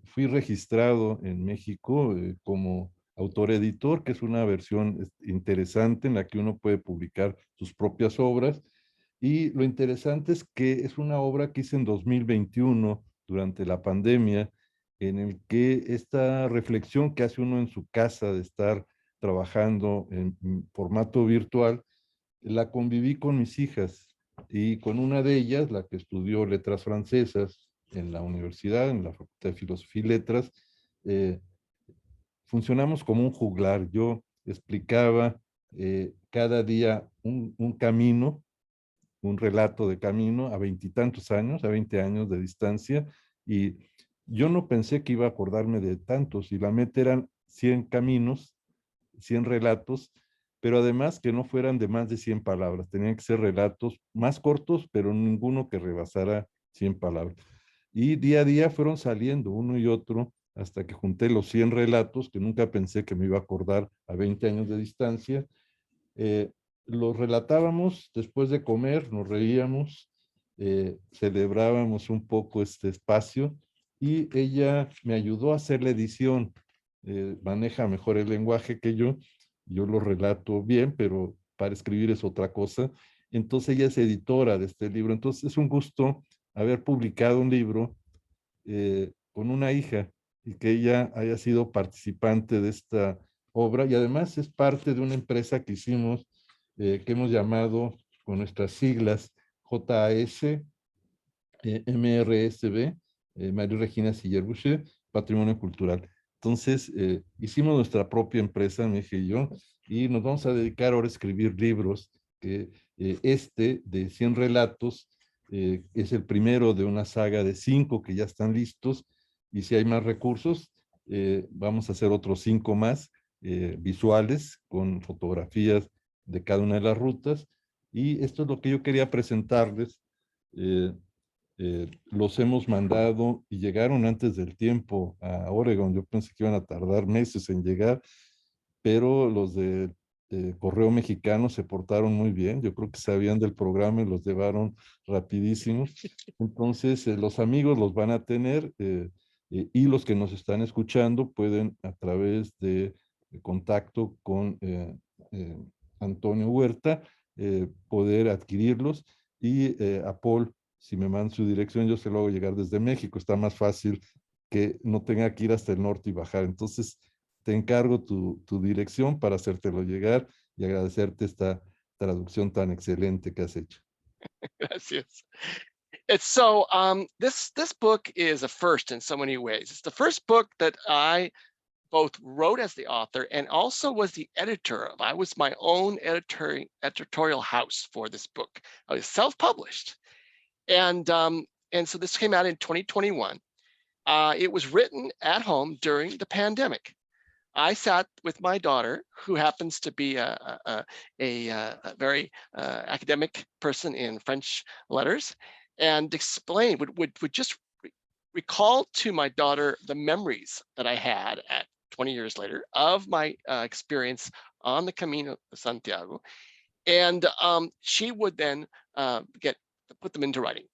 fui registrado en México como autor-editor, que es una versión interesante en la que uno puede publicar sus propias obras. Y lo interesante es que es una obra que hice en 2021, durante la pandemia, en el que esta reflexión que hace uno en su casa de estar trabajando en formato virtual, la conviví con mis hijas y con una de ellas, la que estudió letras francesas en la universidad, en la Facultad de Filosofía y Letras, funcionamos como un juglar. Yo explicaba cada día un camino, un relato de camino a 20 y tantos años, a 20 años de distancia, y yo no pensé que iba a acordarme de tantos, y la meta eran 100 caminos, 100 relatos, pero además que no fueran de más de 100 palabras, tenían que ser relatos más cortos, pero ninguno que rebasara 100 palabras. Y día a día fueron saliendo uno y otro, hasta que junté los 100 relatos, que nunca pensé que me iba a acordar a 20 años de distancia. Los relatábamos después de comer, nos reíamos, celebrábamos un poco este espacio, y ella me ayudó a hacer la edición. Maneja mejor el lenguaje que yo lo relato bien, pero para escribir es otra cosa. Entonces ella es editora de este libro. Entonces es un gusto haber publicado un libro con una hija, y que ella haya sido participante de esta obra, y además es parte de una empresa que hicimos, que hemos llamado con nuestras siglas JAS, MRSB, María Regina Siller-Boucher, Patrimonio Cultural. Entonces, hicimos nuestra propia empresa, mi hija y yo, y nos vamos a dedicar ahora a escribir libros, que este de 100 relatos es el primero de una saga de 5 que ya están listos, y si hay más recursos, vamos a hacer otros 5 más visuales, con fotografías de cada una de las rutas, y esto es lo que yo quería presentarles. Eh, los hemos mandado y llegaron antes del tiempo a Oregon. Yo pensé que iban a tardar meses en llegar, pero los de Correo Mexicano se portaron muy bien. Yo creo que sabían del programa y los llevaron rapidísimo. Entonces, los amigos los van a tener, y los que nos están escuchando pueden, a través de contacto con eh, Antonio Huerta, poder adquirirlos, y a Paul, si me mandan su dirección, yo se lo hago llegar desde México. Está más fácil que no tenga que ir hasta el norte y bajar. Entonces, te encargo tu dirección para hacértelo llegar, y agradecerte esta traducción tan excelente que has hecho. Gracias. It's so this book is a first in so many ways. It's the first book that I both wrote as the author and also was the editor of. I was my own editorial house for this book. I was self-published, and so this came out in 2021. It was written at home during the pandemic. I sat with my daughter, who happens to be a very academic person in French letters, and explained, would just recall to my daughter the memories that I had at 20 years later of my experience on the Camino de Santiago. And she would then put them into writing.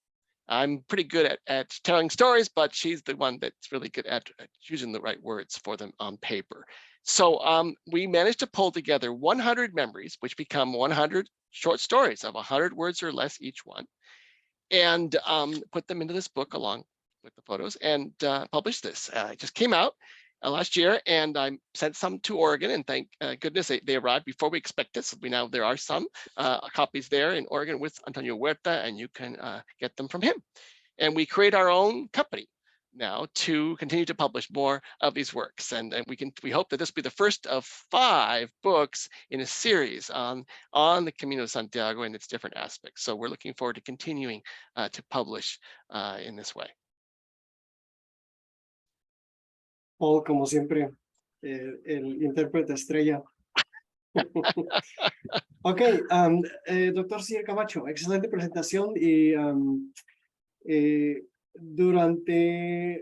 I'm pretty good at telling stories, but she's the one that's really good at choosing the right words for them on paper. So we managed to pull together 100 memories, which become 100 short stories of 100 words or less each one, and put them into this book along with the photos, and published this. It just came out last year, and I sent some to Oregon, and thank goodness they arrived before we expected. So there are some copies there in Oregon with Antonio Huerta, and you can get them from him. And we create our own company now to continue to publish more of these works, and we hope that this will be the first of 5 books in a series on the Camino de Santiago and its different aspects. So we're looking forward to continuing to publish in this way. Paul, como siempre, el intérprete estrella. Ok, doctor Siller Camacho, excelente presentación, y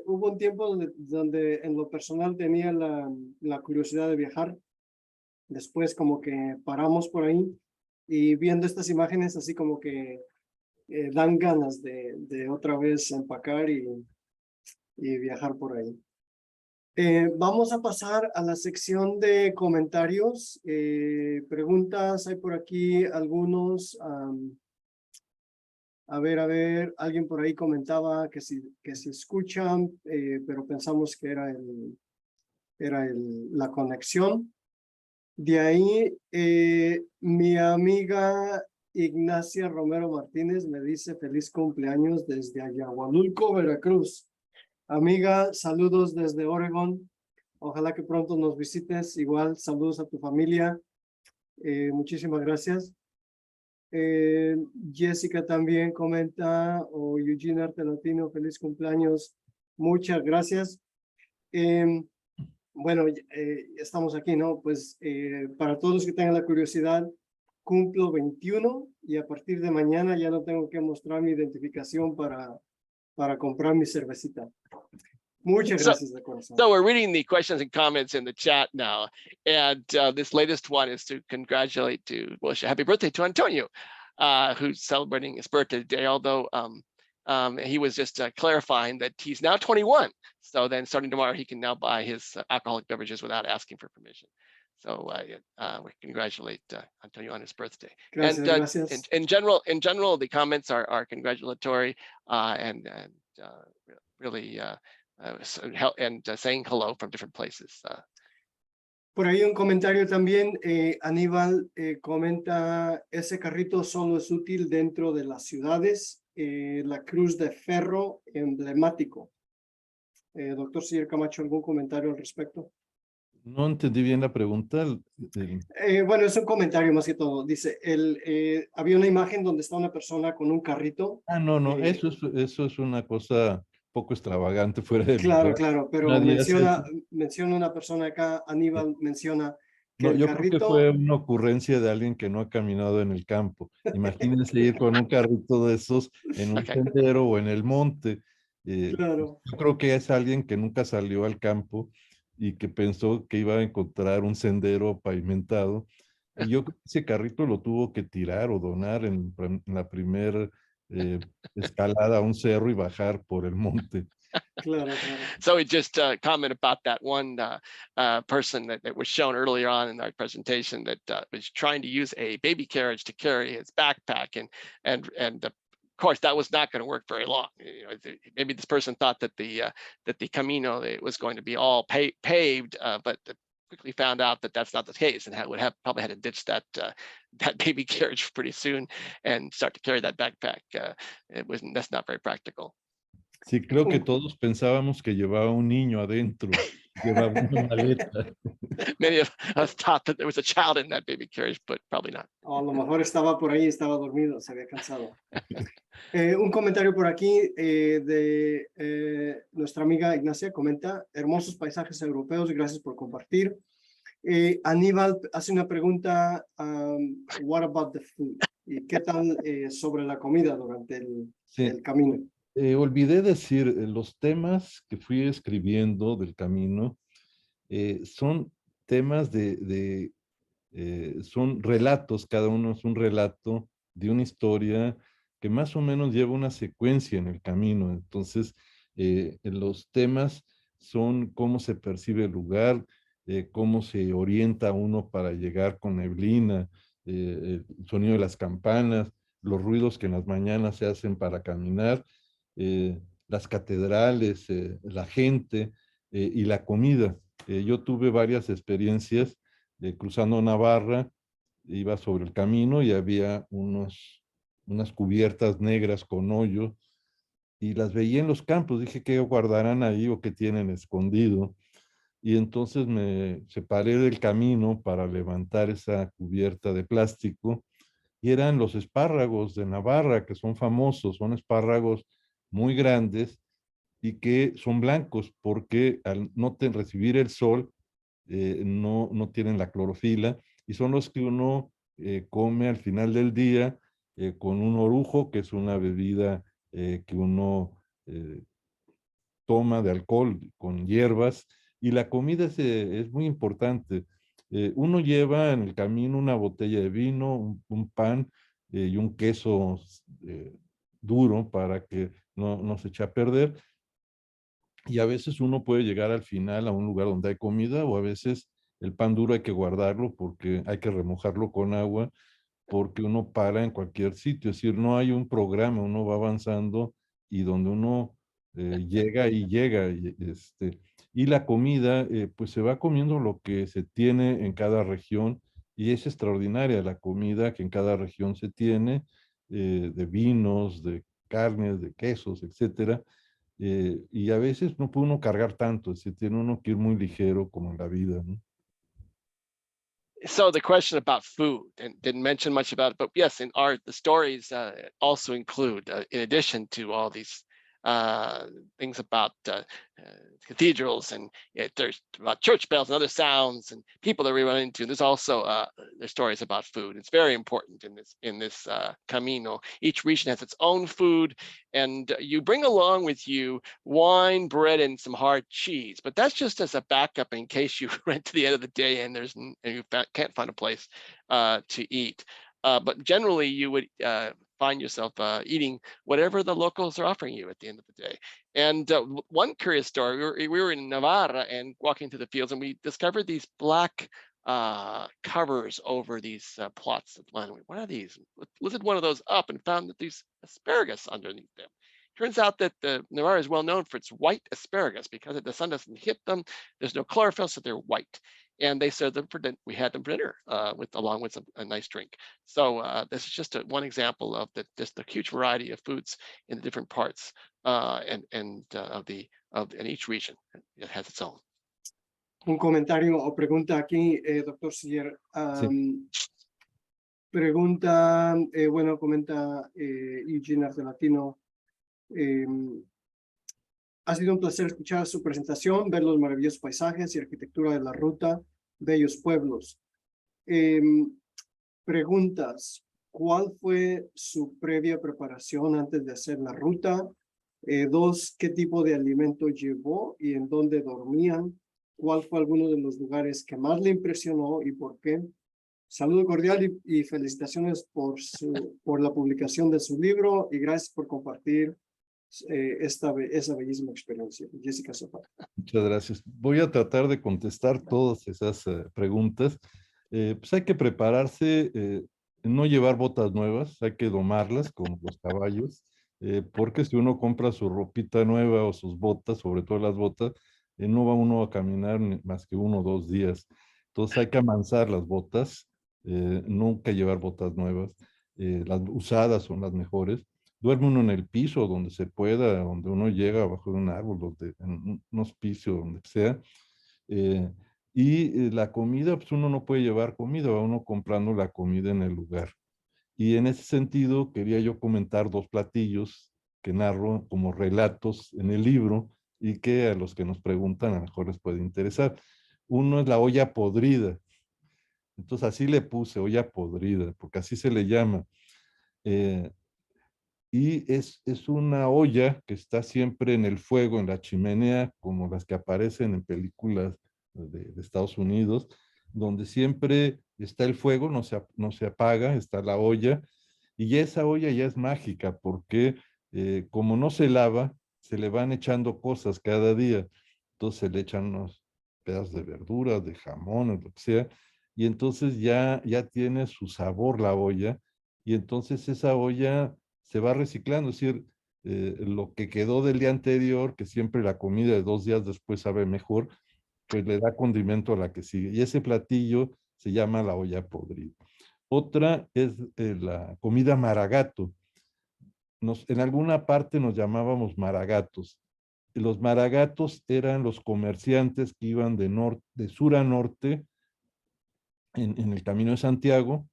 hubo un tiempo donde en lo personal tenía la curiosidad de viajar. Después como que paramos por ahí, y viendo estas imágenes así como que dan ganas de otra vez empacar y viajar por ahí. Vamos a pasar a la sección de comentarios, preguntas. Hay por aquí algunos. A ver, alguien por ahí comentaba que si escuchan, pero pensamos que era la conexión. De ahí, mi amiga Ignacia Romero Martínez me dice feliz cumpleaños desde Ayahualulco, Veracruz. Amiga, saludos desde Oregón. Ojalá que pronto nos visites. Igual, saludos a tu familia. Muchísimas gracias. Jessica también comenta, o Eugene Arte Latino, feliz cumpleaños. Muchas gracias. Bueno, estamos aquí, ¿no? Pues para todos los que tengan la curiosidad, cumplo 21 y a partir de mañana ya no tengo que mostrar mi identificación para comprar mi cervecita. Muchas gracias de corazón. So we're reading the questions and comments in the chat now. And this latest one is to congratulate wish a happy birthday to Antonio, who's celebrating his birthday today, although he was just clarifying that he's now 21. So then starting tomorrow, he can now buy his alcoholic beverages without asking for permission. So we congratulate Antonio on his birthday. Gracias, And gracias. in general, the comments are congratulatory and really saying hello from different places. Por ahí un comentario también, Aníbal comenta, ese carrito solo es útil dentro de las ciudades, la cruz de ferro emblemático. Doctor Siller Camacho, ¿algún comentario al respecto? No entendí bien la pregunta. Bueno, es un comentario más que todo. Dice, había una imagen donde está una persona con un carrito. No, eso es una cosa poco extravagante fuera del Claro, lugar. claro, pero Nadie hace eso. menciona una persona acá, Aníbal menciona que No, el yo creo que carrito... fue una ocurrencia de alguien que no ha caminado en el campo. Imagínense ir con un carrito de esos en un sendero o en el monte. Claro. Yo creo que es alguien que nunca salió al campo y que pensó que iba a encontrar un sendero pavimentado. Y yo creo que ese carrito lo tuvo que tirar o donar en la primera escalada a un cerro y bajar por el monte. Claro, claro. So we just comment about that one person that was shown earlier on in our presentation that was trying to use a baby carriage to carry his backpack, and of course that was not going to work very long. You know, maybe this person thought that the Camino was going to be all paved, but quickly found out that that's not the case, and probably had to ditch that baby carriage pretty soon and start to carry that backpack. That's not very practical. Sí, creo que todos pensábamos que llevaba un niño adentro, llevaba una maleta. Many of us thought that there was a child in that baby carriage, but probably not. O a lo mejor estaba por ahí, estaba dormido, se había cansado. Un comentario por aquí de nuestra amiga Ignacia, comenta, hermosos paisajes europeos, gracias por compartir. Aníbal hace una pregunta, what about the food? ¿Y qué tal sobre la comida durante el camino? Olvidé decir, los temas que fui escribiendo del camino son temas son relatos, cada uno es un relato de una historia que más o menos lleva una secuencia en el camino. Entonces, los temas son cómo se percibe el lugar, cómo se orienta uno para llegar con neblina, el sonido de las campanas, los ruidos que en las mañanas se hacen para caminar, las catedrales, la gente y la comida. Yo tuve varias experiencias cruzando Navarra, iba sobre el camino y había unas cubiertas negras con hoyo y las veía en los campos. Dije, ¿qué guardarán ahí o qué tienen escondido? Y entonces me separé del camino para levantar esa cubierta de plástico y eran los espárragos de Navarra, que son famosos, son espárragos muy grandes y que son blancos porque al no recibir el sol no tienen la clorofila y son los que uno come al final del día con un orujo, que es una bebida que uno toma de alcohol con hierbas, y la comida es muy importante. Uno lleva en el camino una botella de vino, un pan y un queso duro para que no se eche a perder. Y a veces uno puede llegar al final a un lugar donde hay comida, o a veces el pan duro hay que guardarlo porque hay que remojarlo con agua, porque uno para en cualquier sitio. Es decir, no hay un programa, uno va avanzando y donde uno llega y llega. Y Y la comida, pues se va comiendo lo que se tiene en cada región y es extraordinaria la comida que en cada región se tiene, de vinos, de carnes, de quesos, etcétera. Y a veces no puede uno cargar tanto, es decir, tiene uno que ir muy ligero como en la vida, ¿no? So the question about food, and didn't mention much about it, but yes, in art, the stories also include, in addition to all these things about cathedrals, and there's about church bells and other sounds and people that we run into. There's also there's stories about food. It's very important in this Camino. Each region has its own food, and you bring along with you wine, bread, and some hard cheese. But that's just as a backup in case you run to the end of the day and you can't find a place to eat. But generally, you would find yourself eating whatever the locals are offering you at the end of the day. And one curious story: we were in Navarra and walking through the fields, and we discovered these black covers over these plots of land. What are these? Lifted one of those up and found that these asparagus underneath them. Turns out that the Navarra is well known for its white asparagus because the sun doesn't hit them. There's no chlorophyll, so they're white. And they served them for dinner. We had them for dinner along with a nice drink. So this is just one example of just the huge variety of foods in the different parts and each region. It has its own. Un comentario o pregunta aquí, doctor Siller. Sí. Pregunta, bueno, comenta Eugene Artelatino. Ha sido un placer escuchar su presentación, ver los maravillosos paisajes y arquitectura de la ruta, bellos pueblos. Preguntas, ¿cuál fue su previa preparación antes de hacer la ruta? 2, ¿qué tipo de alimento llevó y en dónde dormían? ¿Cuál fue alguno de los lugares que más le impresionó y por qué? Saludo cordial y felicitaciones por la publicación de su libro y gracias por compartir esa bellísima experiencia. Jessica Zapata. Muchas gracias. Voy a tratar de contestar todas esas preguntas. Pues hay que prepararse, no llevar botas nuevas, hay que domarlas como los caballos, porque si uno compra su ropita nueva o sus botas, sobre todo las botas, no va uno a caminar más que 1 o 2 días. Entonces hay que amansar las botas, nunca llevar botas nuevas. Las usadas son las mejores. Duerme uno en el piso donde se pueda, donde uno llega abajo de un árbol, en un hospicio, donde sea. La comida, pues uno no puede llevar comida, va uno comprando la comida en el lugar. Y en ese sentido quería yo comentar 2 platillos que narro como relatos en el libro y que a los que nos preguntan a lo mejor les puede interesar. Uno es la olla podrida. Entonces así le puse, olla podrida, porque así se le llama. Y es una olla que está siempre en el fuego, en la chimenea, como las que aparecen en películas de Estados Unidos, donde siempre está el fuego, no se apaga, está la olla, y esa olla ya es mágica, porque como no se lava, se le van echando cosas cada día. Entonces se le echan unos pedazos de verduras, de jamón, o lo que sea, y entonces ya tiene su sabor la olla, y entonces esa olla se va reciclando, es decir, lo que quedó del día anterior, que siempre la comida de 2 días después sabe mejor, pues le da condimento a la que sigue. Y ese platillo se llama la olla podrida. Otra es la comida maragato. En alguna parte nos llamábamos maragatos. Los maragatos eran los comerciantes que iban de sur a norte en el camino de Santiago,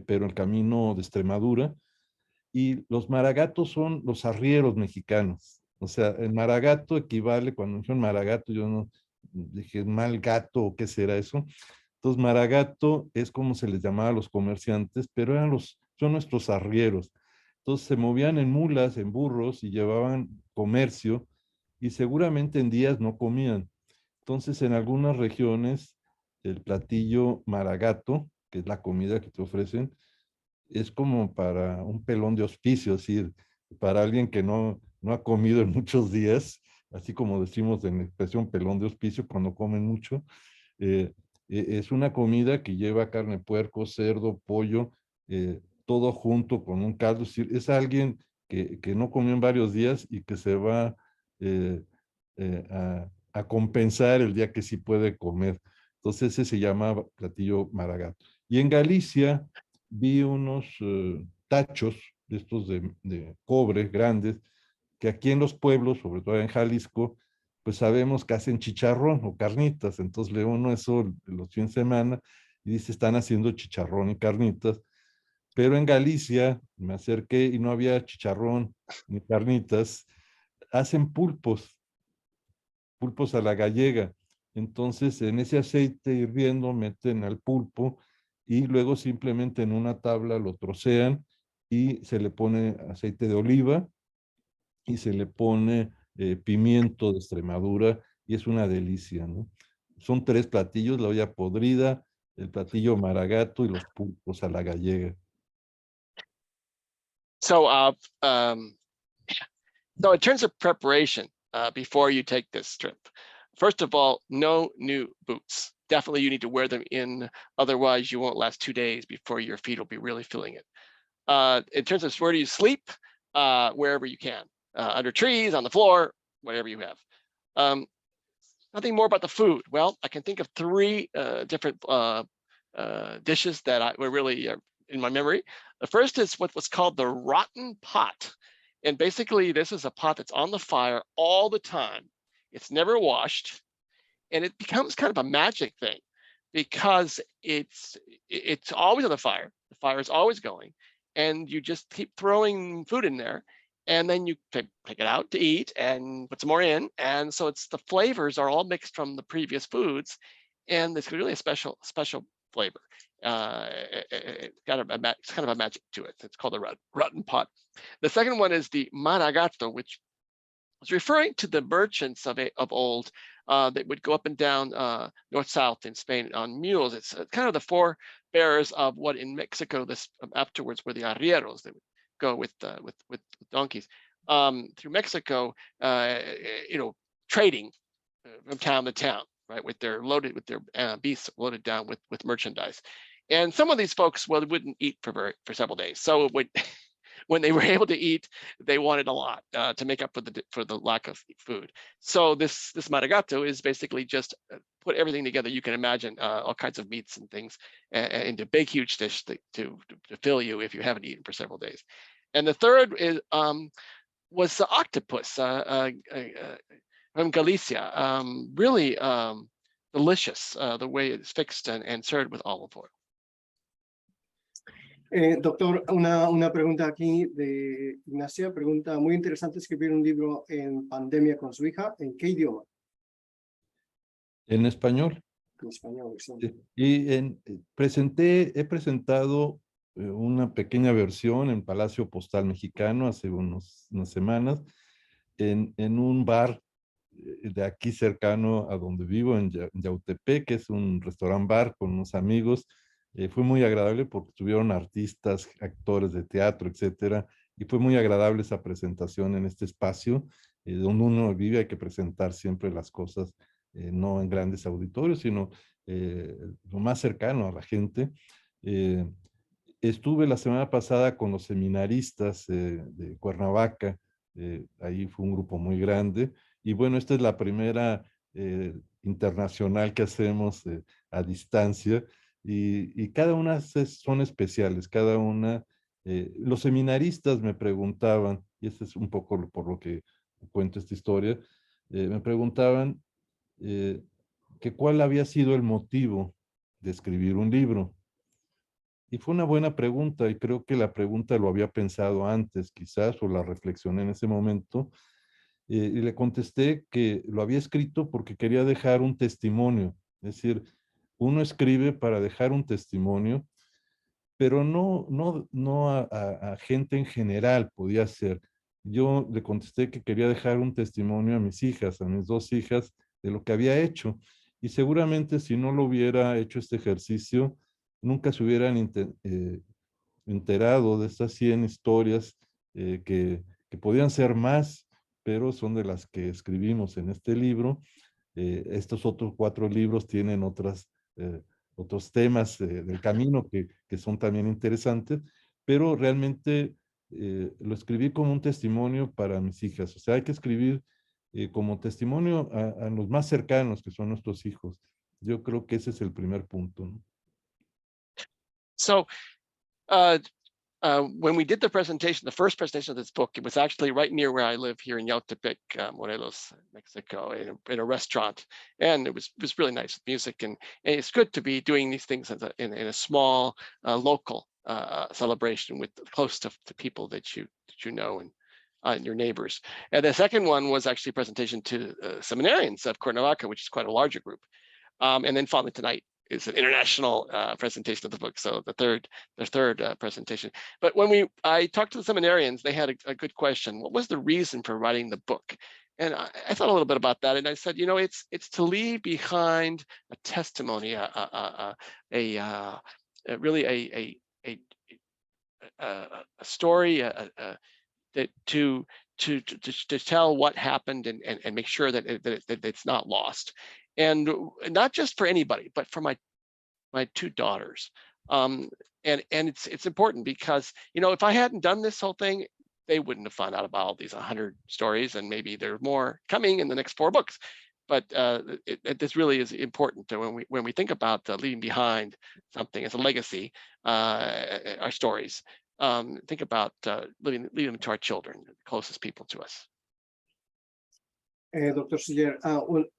pero el camino de Extremadura. Y los maragatos son los arrieros mexicanos. O sea, el maragato equivale, cuando dijeron maragato, yo no dije mal gato o qué será eso. Entonces, maragato es como se les llamaba a los comerciantes, pero son nuestros arrieros. Entonces, se movían en mulas, en burros y llevaban comercio y seguramente en días no comían. Entonces, en algunas regiones, el platillo maragato, que es la comida que te ofrecen, es como para un pelón de hospicio, es decir, para alguien que no ha comido en muchos días, así como decimos en la expresión pelón de hospicio cuando comen mucho, es una comida que lleva carne, puerco, cerdo, pollo, todo junto con un caldo, es decir, es alguien que no comió en varios días y que se va a a compensar el día que sí puede comer. Entonces ese se llama platillo maragato. Y en Galicia vi unos tachos de estos de cobre grandes, que aquí en los pueblos, sobre todo en Jalisco, pues sabemos que hacen chicharrón o carnitas. Entonces le uno eso los fines de semana y dice, están haciendo chicharrón y carnitas. Pero en Galicia me acerqué y no había chicharrón ni carnitas. Hacen pulpos a la gallega. Entonces, en ese aceite hirviendo meten al pulpo y luego simplemente en una tabla lo trocean y se le pone aceite de oliva y se le pone pimiento de Extremadura y es una delicia, ¿no? Son tres platillos, la olla podrida, el platillo maragato y los pulpos a la gallega. So, so in terms of preparation, before you take this trip, first of all, no new boots. Definitely you need to wear them in, otherwise you won't last 2 days before your feet will be really feeling it. In terms of where do you sleep, wherever you can, under trees, on the floor, whatever you have. Nothing more about the food. Well, I can think of 3 different dishes that were really in my memory. The first is what was called the rotten pot. And basically this is a pot that's on the fire all the time. It's never washed, and it becomes kind of a magic thing because it's always on the fire. The fire is always going, and you just keep throwing food in there, and then you take it out to eat and put some more in. And so it's the flavors are all mixed from the previous foods, and it's really a special flavor. It's kind of a magic to it. It's called a rotten pot. The second one is the maragato, which was referring to the merchants of old that would go up and down north-south in Spain on mules. It's kind of the forebearers of what in Mexico this afterwards were the arrieros that would go with donkeys through Mexico, trading from town to town, right? With their beasts loaded down with merchandise. And some of these folks, well, they wouldn't eat for several days. So when they were able to eat, they wanted a lot to make up for the lack of food. So this maragato is basically just put everything together. You can imagine all kinds of meats and things into a big, huge dish to fill you if you haven't eaten for several days. And the third was the octopus from Galicia. Really delicious the way it's fixed and served with olive oil. Doctor, una pregunta aquí de Ignacia. Pregunta, muy interesante escribir un libro en pandemia con su hija. ¿En qué idioma? En español. En español, sí. Y he presentado una pequeña versión en Palacio Postal Mexicano hace unas semanas en un bar de aquí cercano a donde vivo, en Yautepec, que es un restaurant bar con unos amigos. Fue muy agradable porque tuvieron artistas, actores de teatro, etcétera, y fue muy agradable esa presentación en este espacio donde uno vive. Hay que presentar siempre las cosas, no en grandes auditorios, sino lo más cercano a la gente. Estuve la semana pasada con los seminaristas de Cuernavaca, ahí fue un grupo muy grande, y bueno, esta es la primera internacional que hacemos a distancia, y cada una son especiales, cada una. Los seminaristas me preguntaban, y este es un poco por lo que cuento esta historia, me preguntaban que cuál había sido el motivo de escribir un libro. Y fue una buena pregunta, y creo que la pregunta lo había pensado antes, quizás, o la reflexioné en ese momento, y le contesté que lo había escrito porque quería dejar un testimonio. Es decir, uno escribe para dejar un testimonio, pero no a gente en general podía ser. Yo le contesté que quería dejar un testimonio a mis hijas, a mis 2 hijas, de lo que había hecho. Y seguramente si no lo hubiera hecho este ejercicio, nunca se hubieran enterado de estas 100 historias que podían ser más, pero son de las que escribimos en este libro. Estos otros 4 libros tienen otros temas del camino que son también interesantes, pero realmente lo escribí como un testimonio para mis hijas. O sea, hay que escribir como testimonio a los más cercanos, que son nuestros hijos. Yo creo que ese es el primer punto, ¿no? So when we did the presentation, the first presentation of this book, it was actually right near where I live here in Yautepec, Morelos, Mexico, in a restaurant. And it was really nice with music. And it's good to be doing these things in a small local celebration with close to people that you know and your neighbors. And the second one was actually a presentation to seminarians of Cuernavaca, which is quite a larger group. And then finally tonight is an international presentation of the book. So the third presentation. But when I talked to the seminarians, they had a good question. What was the reason for writing the book? And I thought a little bit about that, and I said, it's to leave behind a testimony, really a story, that to tell what happened and make sure that it's not lost. And not just for anybody, but for my two daughters. And it's important because, if I hadn't done this whole thing, they wouldn't have found out about all these 100 stories, and maybe there are more coming in the next 4 books. But this really is important when we think about leaving behind something as a legacy, our stories. Think about leaving them to our children, the closest people to us. Doctor Siller,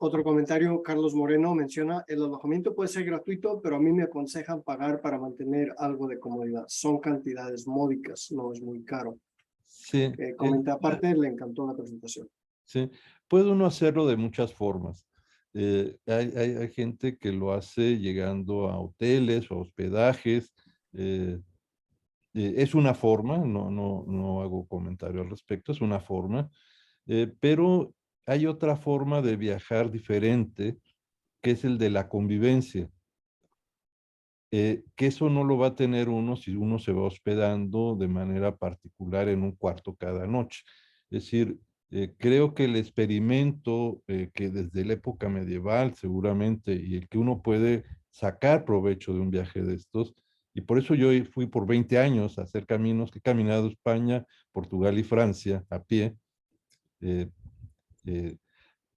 otro comentario, Carlos Moreno menciona, el alojamiento puede ser gratuito, pero a mí me aconsejan pagar para mantener algo de comodidad. Son cantidades módicas, no es muy caro. Sí. Comenta aparte, le encantó la presentación. Sí, puede uno hacerlo de muchas formas. Hay gente que lo hace llegando a hoteles o hospedajes. Es una forma, no hago comentario al respecto, es una forma, pero hay otra forma de viajar diferente, que es el de la convivencia. Que eso no lo va a tener uno si uno se va hospedando de manera particular en un cuarto cada noche. Es decir, creo que el experimento que desde la época medieval seguramente, y el que uno puede sacar provecho de un viaje de estos, y por eso yo fui por 20 años a hacer caminos, que he caminado España, Portugal y Francia a pie,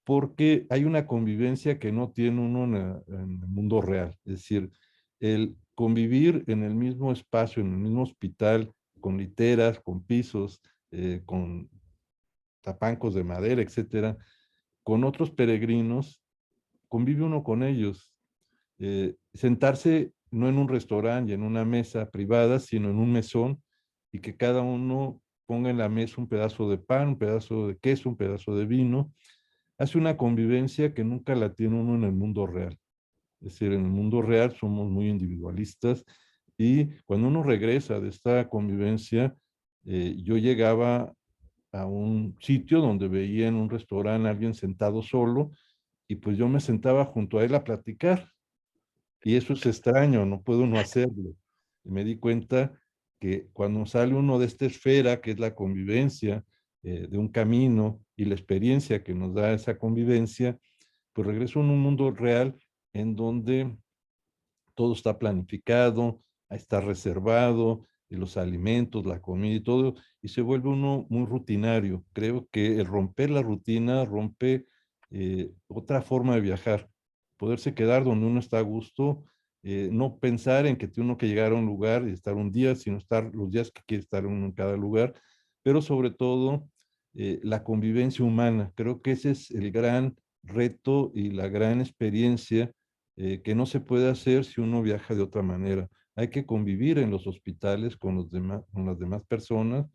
porque hay una convivencia que no tiene uno en el mundo real. Es decir, el convivir en el mismo espacio, en el mismo hospital, con literas, con pisos, con tapancos de madera, etcétera, con otros peregrinos, convive uno con ellos. Sentarse no en un restaurante y en una mesa privada, sino en un mesón, y que cada uno ponga en la mesa un pedazo de pan, un pedazo de queso, un pedazo de vino, hace una convivencia que nunca la tiene uno en el mundo real. Es decir, en el mundo real somos muy individualistas, y cuando uno regresa de esta convivencia, yo llegaba a un sitio donde veía en un restaurante a alguien sentado solo, y pues yo me sentaba junto a él a platicar, y eso es extraño, no puede uno hacerlo. Y me di cuenta que cuando sale uno de esta esfera, que es la convivencia, de un camino y la experiencia que nos da esa convivencia, pues regreso a un mundo real en donde todo está planificado, está reservado, y los alimentos, la comida y todo, y se vuelve uno muy rutinario. Creo que el romper la rutina rompe otra forma de viajar, poderse quedar donde uno está a gusto, no pensar en que tiene uno que llegar a un lugar y estar un día, sino estar los días que quiere estar uno en cada lugar, pero sobre todo la convivencia humana. Creo que ese es el gran reto y la gran experiencia que no se puede hacer si uno viaja de otra manera. Hay que convivir en los hospitales con las demás personas,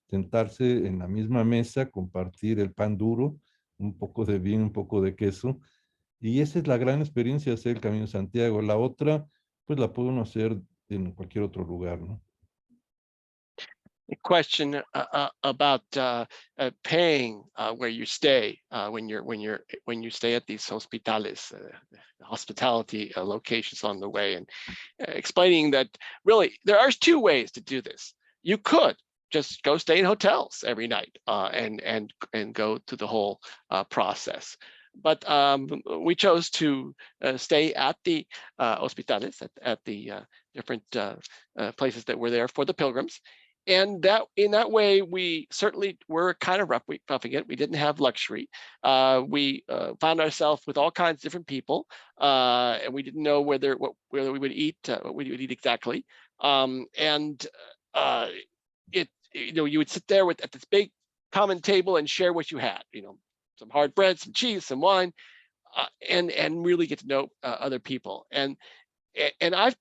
sentarse en la misma mesa, compartir el pan duro, un poco de vino, un poco de queso, y esa es la gran experiencia de hacer el Camino de Santiago. La otra, pues la puede uno hacer en cualquier otro lugar, ¿no? A question about paying where you stay when you stay at these hospitales, hospitality locations on the way, and explaining that really there are 2 ways to do this. You could just go stay in hotels every night and go through the whole process. But we chose to stay at the hospitales, at the different places that were there for the pilgrims. And that in that way, we certainly were kind of roughing it. We didn't have luxury. We found ourselves with all kinds of different people, and we didn't know whether we would eat, what we would eat exactly. And you would sit there at this big common table and share what you had. Some hard bread, some cheese, some wine, and really get to know other people. And I've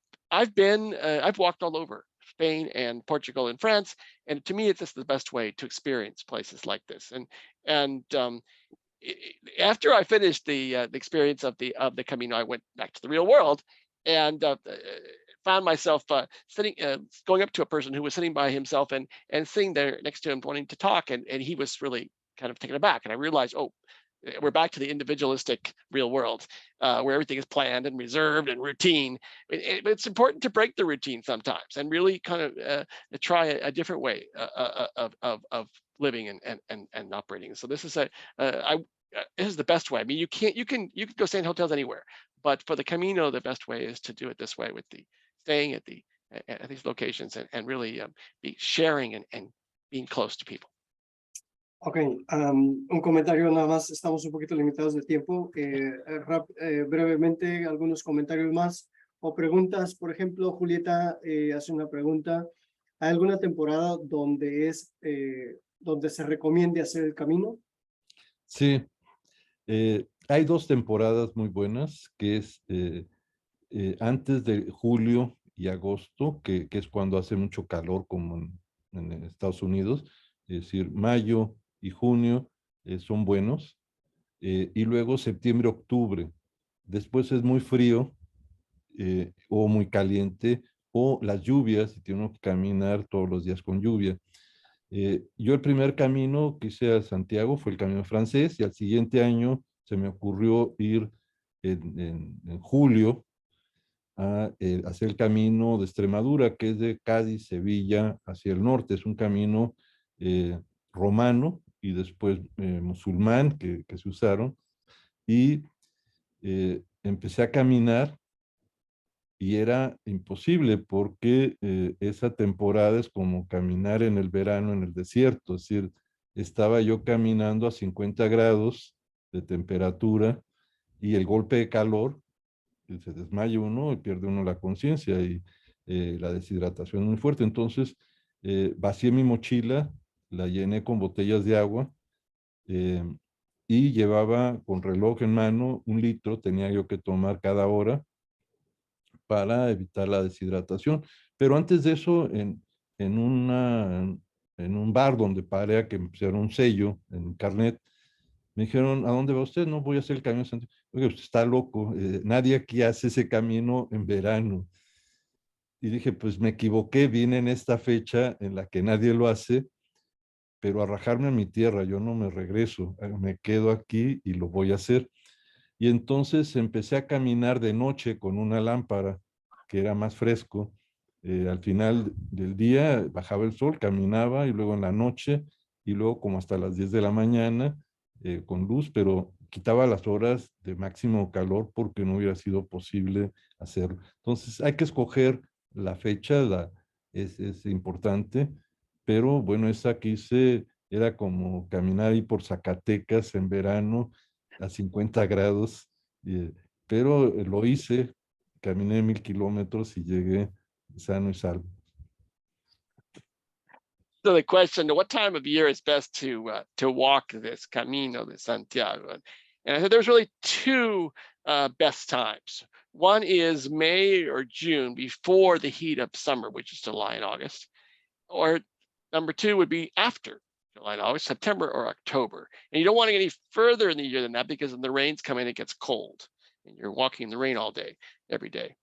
walked all over Spain and Portugal and France, and to me, it's just the best way to experience places like this. And after I finished the experience of the Camino, I went back to the real world and found myself going up to a person who was sitting by himself and sitting there next to him, wanting to talk, and he was really kind of taken aback. And I realized, oh, we're back to the individualistic real world where everything is planned and reserved and routine. It's important to break the routine sometimes and really kind of try a different way of living and operating. So this is this is the best way. I mean, you can go stay in hotels anywhere, but for the Camino, the best way is to do it this way, with the staying at these locations and really be sharing and being close to people. Ok, un comentario nada más, estamos un poquito limitados de tiempo. Brevemente, algunos comentarios más o preguntas. Por ejemplo, Julieta hace una pregunta. ¿Hay alguna temporada donde se recomiende hacer el camino? Sí, hay dos temporadas muy buenas, que es antes de julio y agosto, que es cuando hace mucho calor, como en Estados Unidos, es decir, mayo y junio son buenos, y luego septiembre, octubre. Después es muy frío o muy caliente, o las lluvias, y tiene que caminar todos los días con lluvia. Yo el primer camino que hice a Santiago fue el camino francés, y al siguiente año se me ocurrió ir en julio a hacer el camino de Extremadura, que es de Cádiz, Sevilla, hacia el norte. Es un camino romano y después musulmán que se usaron, y empecé a caminar y era imposible porque esa temporada es como caminar en el verano en el desierto, es decir, estaba yo caminando a 50 grados de temperatura y el golpe de calor, se desmaya uno y pierde uno la conciencia, y la deshidratación es muy fuerte. Entonces vacié mi mochila, la llené con botellas de agua, y llevaba con reloj en mano 1 litro, tenía yo que tomar cada hora para evitar la deshidratación. Pero antes de eso, en un bar donde paré a que me pusieron un sello en carnet, me dijeron, ¿a dónde va usted? No, voy a hacer el camino de Santiago. Oye, usted está loco, nadie aquí hace ese camino en verano. Y dije, pues me equivoqué, vine en esta fecha en la que nadie lo hace, pero a rajarme a mi tierra, yo no me regreso, me quedo aquí y lo voy a hacer. Y entonces empecé a caminar de noche con una lámpara, que era más fresco. Al final del día bajaba el sol, caminaba, y luego en la noche, y luego como hasta las 10 de la mañana con luz, pero quitaba las horas de máximo calor porque no hubiera sido posible hacerlo. Entonces hay que escoger la fecha, es importante, pero bueno, esa que hice era como caminar ahí por Zacatecas en verano a 50 grados, pero lo hice, caminé 1000 kilómetros y llegué sano y salvo. So the question, what time of year is best to walk this Camino de Santiago? And I said there's really two best times. One is May or June, before the heat of summer, which is July and August. Or number two would be after July and August, September or October. And you don't want to get any further in the year than that, because when the rains come in, it gets cold and you're walking in the rain all day, every day.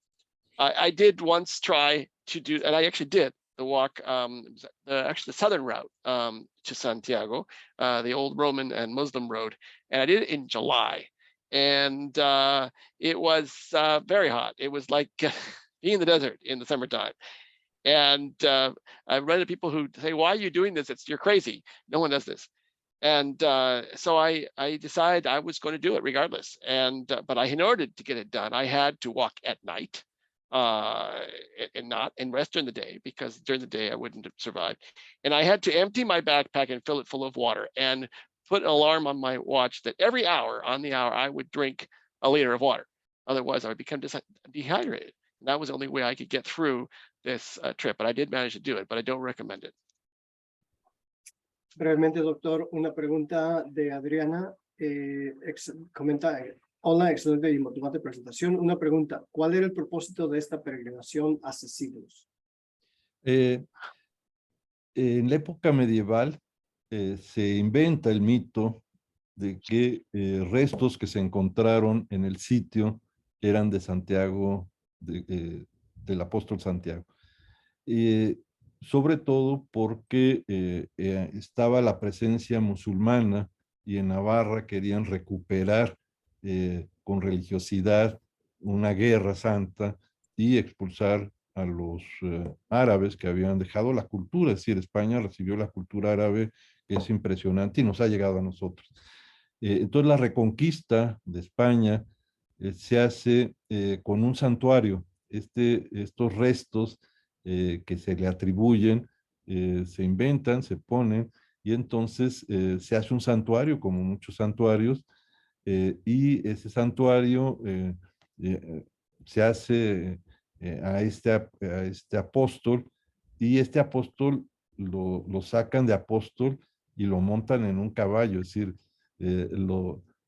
I did once try to do, and I actually did the walk, actually the southern route to Santiago, the old Roman and Muslim road. And I did it in July. And it was very hot. It was like being in the desert in the summertime. And I've run into people who say, why are you doing this? You're crazy. No one does this. And so I decided I was going to do it regardless. And but in order to get it done, I had to walk at night. and rest during the day, because during the day I wouldn't have survived. And I had to empty my backpack and fill it full of water and put an alarm on my watch that every hour on the hour I would drink a liter of water. Otherwise I would become dehydrated. And that was the only way I could get through this trip, but I did manage to do it, but I don't recommend it. Brevemente, doctor, una pregunta de Adriana. Comenta, hola, excelente y motivante presentación. Una pregunta, ¿cuál era el propósito de esta peregrinación hace siglos? En la época medieval se inventa el mito de que restos que se encontraron en el sitio eran de Santiago, del apóstol Santiago. Sobre todo porque estaba la presencia musulmana y en Navarra querían recuperar con religiosidad una guerra santa y expulsar a los árabes que habían dejado la cultura. Es decir, España recibió la cultura árabe, que es impresionante y nos ha llegado a nosotros. Entonces la reconquista de España se hace con un santuario. Estos restos que se le atribuyen, se inventan, se ponen, y entonces se hace un santuario, como muchos santuarios, y ese santuario se hace a este apóstol, y este apóstol lo sacan de apóstol y lo montan en un caballo, es decir,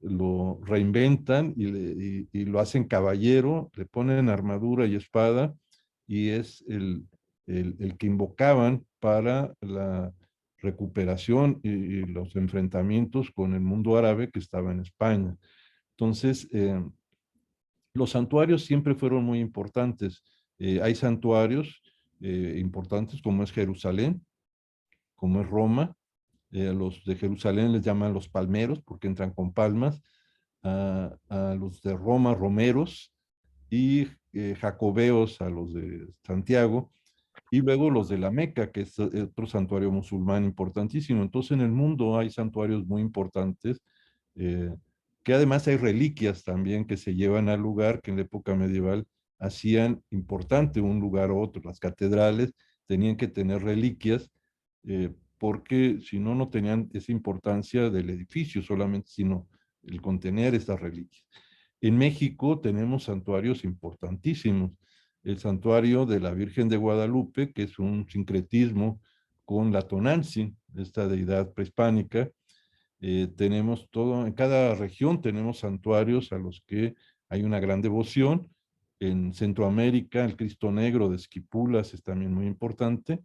lo reinventan y lo hacen caballero, le ponen armadura y espada, y es el que invocaban para la recuperación y los enfrentamientos con el mundo árabe que estaba en España. Entonces, los santuarios siempre fueron muy importantes. Hay santuarios importantes como es Jerusalén, como es Roma. Los de Jerusalén les llaman los palmeros porque entran con palmas. A los de Roma, romeros, y jacobeos a los de Santiago, y luego los de la Meca, que es otro santuario musulmán importantísimo. Entonces en el mundo hay santuarios muy importantes, que además hay reliquias también que se llevan al lugar, que en la época medieval hacían importante un lugar u otro. Las catedrales tenían que tener reliquias, porque si no, no tenían esa importancia del edificio solamente, sino el contener estas reliquias. En México tenemos santuarios importantísimos. El santuario de la Virgen de Guadalupe, que es un sincretismo con la Tonantzin, esta deidad prehispánica. Tenemos todo, en cada región tenemos santuarios a los que hay una gran devoción. En Centroamérica, el Cristo Negro de Esquipulas es también muy importante,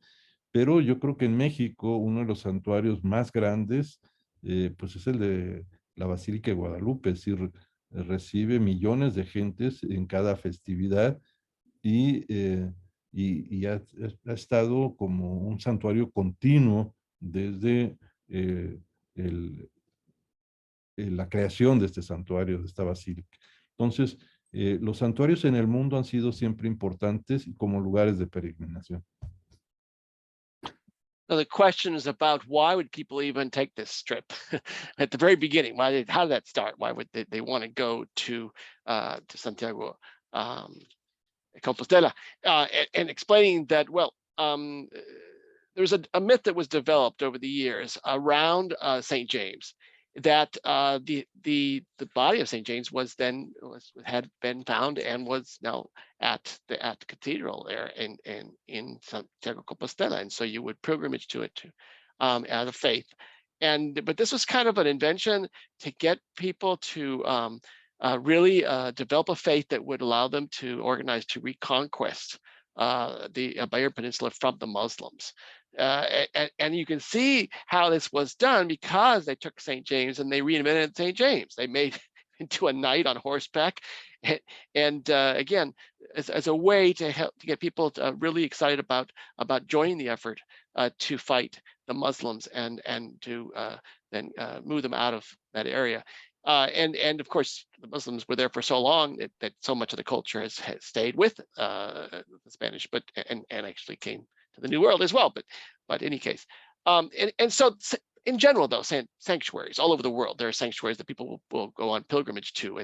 pero yo creo que en México uno de los santuarios más grandes, pues es el de la Basílica de Guadalupe, es decir, recibe millones de gentes en cada festividad, y ha estado como un santuario continuo desde la creación de este santuario, de esta basílica. Entonces, los santuarios en el mundo han sido siempre importantes como lugares de peregrinación. So the question is about why would people even take this trip at the very beginning? How did that start? Why would they want to go to Santiago Compostela? And explaining that, well, there's a myth that was developed over the years around St. James, that the body of St. James had been found and was now at the cathedral there in Santiago Compostela, and so you would pilgrimage to it out of faith. But this was kind of an invention to get people to really develop a faith that would allow them to organize to reconquest the Iberian Peninsula from the Muslims. And you can see how this was done because they took St. James and they reinvented St. James. They made into a knight on horseback, and again, as a way to help to get people really excited about joining the effort to fight the Muslims and to then move them out of that area. And of course, the Muslims were there for so long that so much of the culture has stayed with the Spanish, but and actually came to the New World as well. But in any case, and so in general, though, sanctuaries all over the world, there are sanctuaries that people will go on pilgrimage to,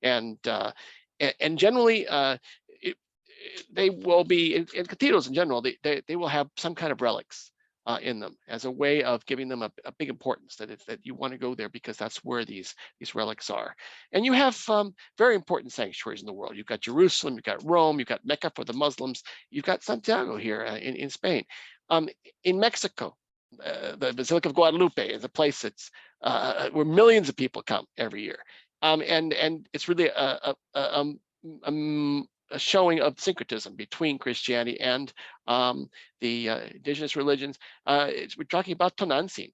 and generally, they will be in cathedrals in general. They will have some kind of relics in them as a way of giving them a big importance, that you want to go there because that's where these relics are. And you have very important sanctuaries in the world. You've got Jerusalem, you've got Rome, you've got Mecca for the Muslims, you've got Santiago here in Spain. In Mexico, the Basilica of Guadalupe is a place that's where millions of people come every year. And it's really a showing of syncretism between Christianity and the indigenous religions. We're talking about Tonantzin,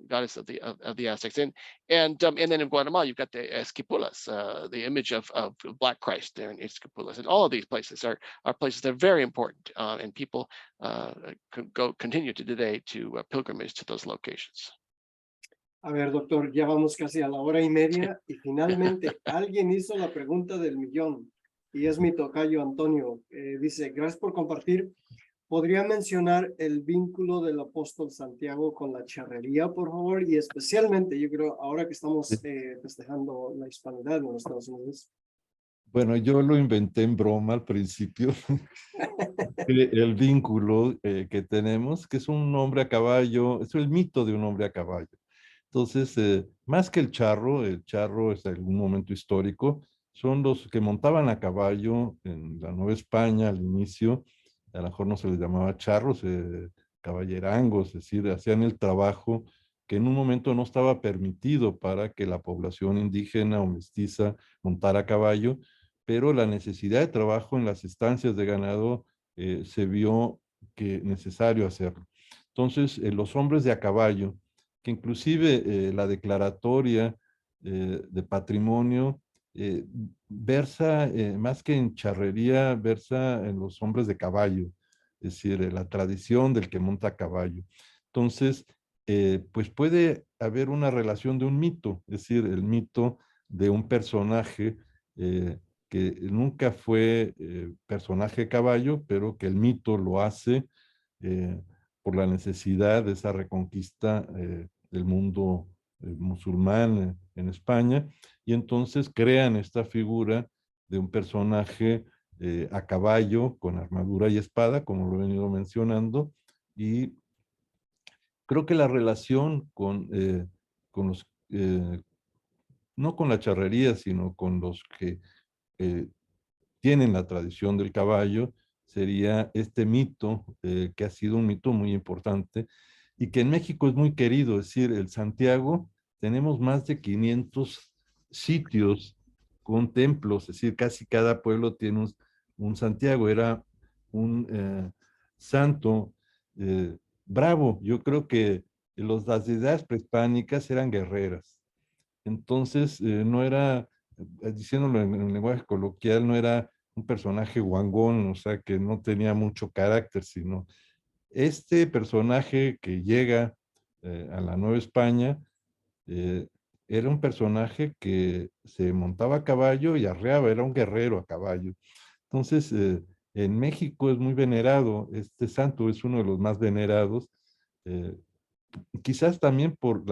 goddess of the Aztecs, and then in Guatemala you've got the Esquipulas, the image of Black Christ there in Esquipulas, and all of these places are places that are very important, and people continue to today to pilgrimage to those locations. A ver, doctor, ya vamos casi a la 1:30 y finalmente alguien hizo la pregunta del millón y es mi tocayo Antonio. Dice, gracias por compartir. ¿Podría mencionar el vínculo del apóstol Santiago con la charrería, por favor? Y especialmente, yo creo, ahora que estamos festejando la hispanidad en los Estados Unidos. Bueno, yo lo inventé en broma al principio. El vínculo que tenemos, que es un hombre a caballo, es el mito de un hombre a caballo. Entonces, más que el charro es algún momento histórico, son los que montaban a caballo en la Nueva España al inicio. A lo mejor no se les llamaba charros, caballerangos, es decir, hacían el trabajo que en un momento no estaba permitido para que la población indígena o mestiza montara a caballo, pero la necesidad de trabajo en las estancias de ganado se vio que necesario hacerlo. Entonces, los hombres de a caballo, que inclusive la declaratoria de patrimonio versa, más que en charrería, versa en los hombres de caballo, es decir, la tradición del que monta a caballo. Entonces, pues puede haber una relación de un mito, es decir, el mito de un personaje que nunca fue personaje caballo, pero que el mito lo hace por la necesidad de esa reconquista del mundo musulmán en España, y entonces crean esta figura de un personaje a caballo con armadura y espada, como lo he venido mencionando, y creo que la relación con los, no con la charrería, sino con los que tienen la tradición del caballo, sería este mito, que ha sido un mito muy importante y que en México es muy querido. Es decir, el Santiago, tenemos más de 500 sitios con templos, es decir, casi cada pueblo tiene un Santiago. Era un santo bravo. Yo creo que las deidades prehispánicas eran guerreras. Entonces, no era, diciéndolo en lenguaje coloquial, no era un personaje guangón, o sea, que no tenía mucho carácter, sino este personaje que llega a la Nueva España, era un personaje que se montaba a caballo y arreaba, era un guerrero a caballo. Entonces, en México es muy venerado, este santo es uno de los más venerados, quizás también por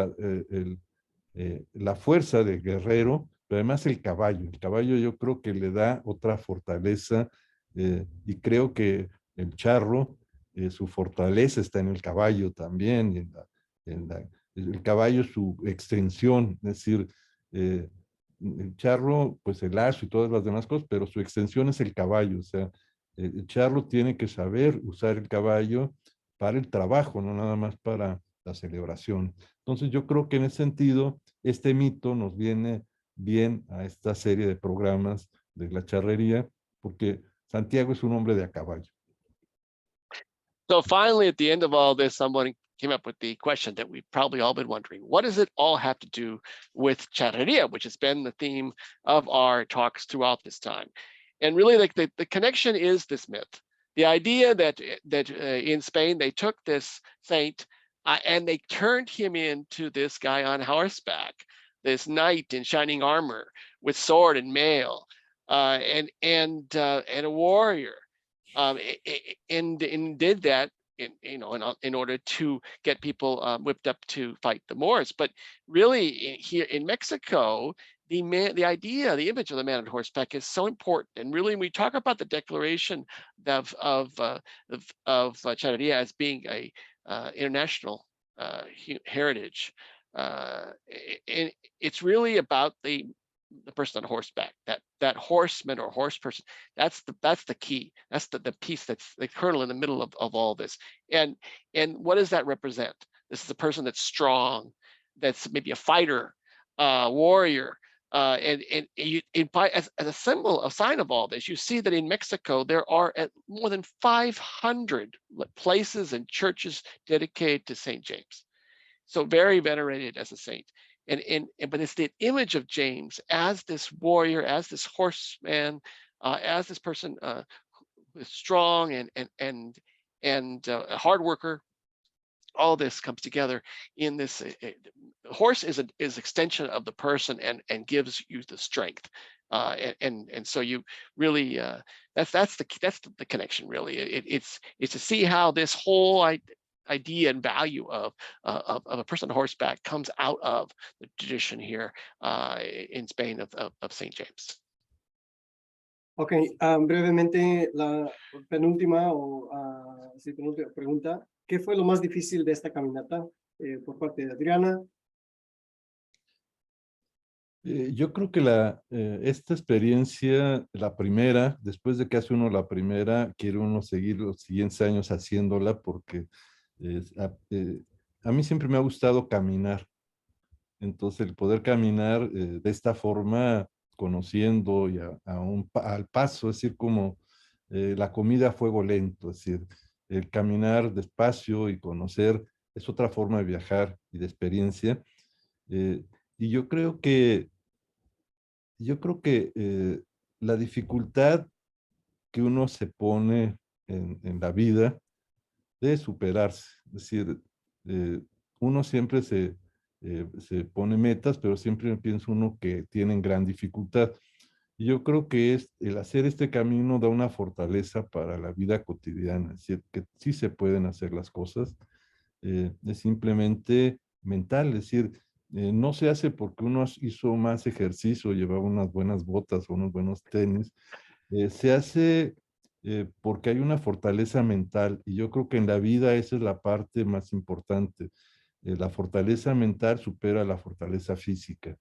la fuerza del guerrero, pero además el caballo yo creo que le da otra fortaleza, y creo que el charro, su fortaleza está en el caballo también, y el caballo es su extensión, es decir, el charro, pues el lazo y todas las demás cosas, pero su extensión es el caballo, o sea, el charro tiene que saber usar el caballo para el trabajo, no nada más para la celebración. Entonces yo creo que en ese sentido, este mito nos viene bien a esta serie de programas de la charrería, porque Santiago es un hombre de a caballo. So finally, at the end of all this, someone came up with the question that we've probably all been wondering: what does it all have to do with charrería, which has been the theme of our talks throughout this time? And really, like the connection is this myth. The idea that in Spain, they took this saint and they turned him into this guy on horseback, this knight in shining armor with sword and mail, and a warrior. And did that in order to get people whipped up to fight the Moors. But really, here in Mexico, the idea, the image of the man on horseback is so important. And really, when we talk about the declaration of Chavarría as being a international heritage, it's really about the person on horseback, that horseman or horse person. That's the key. That's the piece, that's the kernel in the middle of all this. And what does that represent? This is a person that's strong, that's maybe a fighter, warrior. And as a symbol, a sign of all this, you see that in Mexico, there are more than 500 places and churches dedicated to St. James. So very venerated as a saint. But it's the image of James as this warrior, as this horseman, as this person who is strong and a hard worker. All this comes together in this. Horse is extension of the person and gives you the strength. And so you really that's the connection really. It's to see how this whole idea and value of a person on horseback comes out of the tradition here in Spain of St. James. Ok, brevemente la penúltima sí, penúltima pregunta. ¿Qué fue lo más difícil de esta caminata por parte de Adriana? Yo creo que esta experiencia, la primera, después de que hace uno la primera, quiere uno seguir los siguientes años haciéndola porque a mí siempre me ha gustado caminar. Entonces, el poder caminar de esta forma, conociendo y al paso, es decir, como la comida a fuego lento, es decir, el caminar despacio y conocer es otra forma de viajar y de experiencia. Y yo creo que la dificultad que uno se pone en la vida debe superarse. Es decir, uno siempre se pone metas, pero siempre piensa uno que tienen gran dificultad. Y yo creo que el hacer este camino da una fortaleza para la vida cotidiana, es decir, que sí se pueden hacer las cosas, es simplemente mental, es decir, no se hace porque uno hizo más ejercicio, llevaba unas buenas botas o unos buenos tenis, se hace porque hay una fortaleza mental y yo creo que en la vida esa es la parte más importante. La fortaleza mental supera la fortaleza física.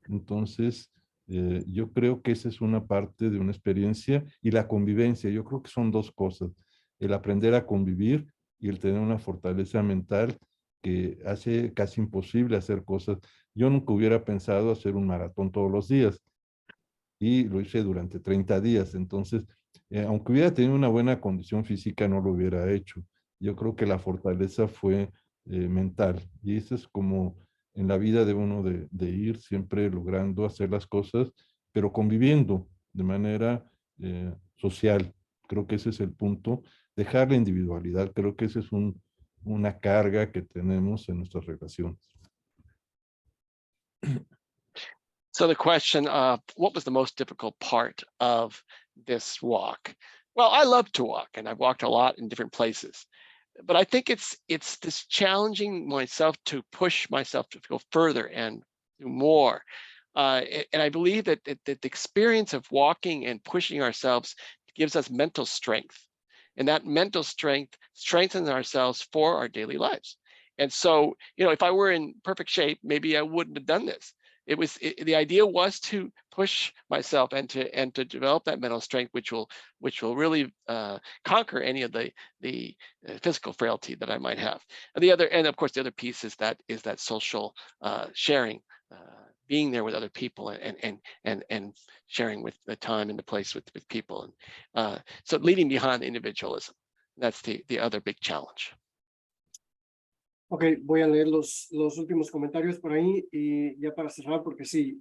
Entonces, yo creo que esa es una parte de una experiencia y la convivencia. Yo creo que son dos cosas. El aprender a convivir y el tener una fortaleza mental que hace casi imposible hacer cosas. Yo nunca hubiera pensado hacer un maratón todos los días y lo hice durante 30 días. Entonces, aunque hubiera tenido una buena condición física, no lo hubiera hecho. Yo creo que la fortaleza fue mental y eso es como en la vida de uno de ir siempre logrando hacer las cosas, pero conviviendo de manera social. Creo que ese es el punto. Dejar la individualidad, creo que esa es una carga que tenemos en nuestras relaciones. So the question of what was the most difficult part of this walk? Well, I love to walk and I've walked a lot in different places, but I think it's this challenging myself to push myself to go further and do more. And I believe that the experience of walking and pushing ourselves gives us mental strength. And that mental strength strengthens ourselves for our daily lives. And so, if I were in perfect shape, maybe I wouldn't have done this. The idea was to push myself and to develop that mental strength, which will really conquer any of the physical frailty that I might have. And of course, the other piece is that social sharing, being there with other people and sharing with the time and the place with people. And so leaving behind individualism, that's the other big challenge. Ok, voy a leer los últimos comentarios por ahí y ya para cerrar, porque sí,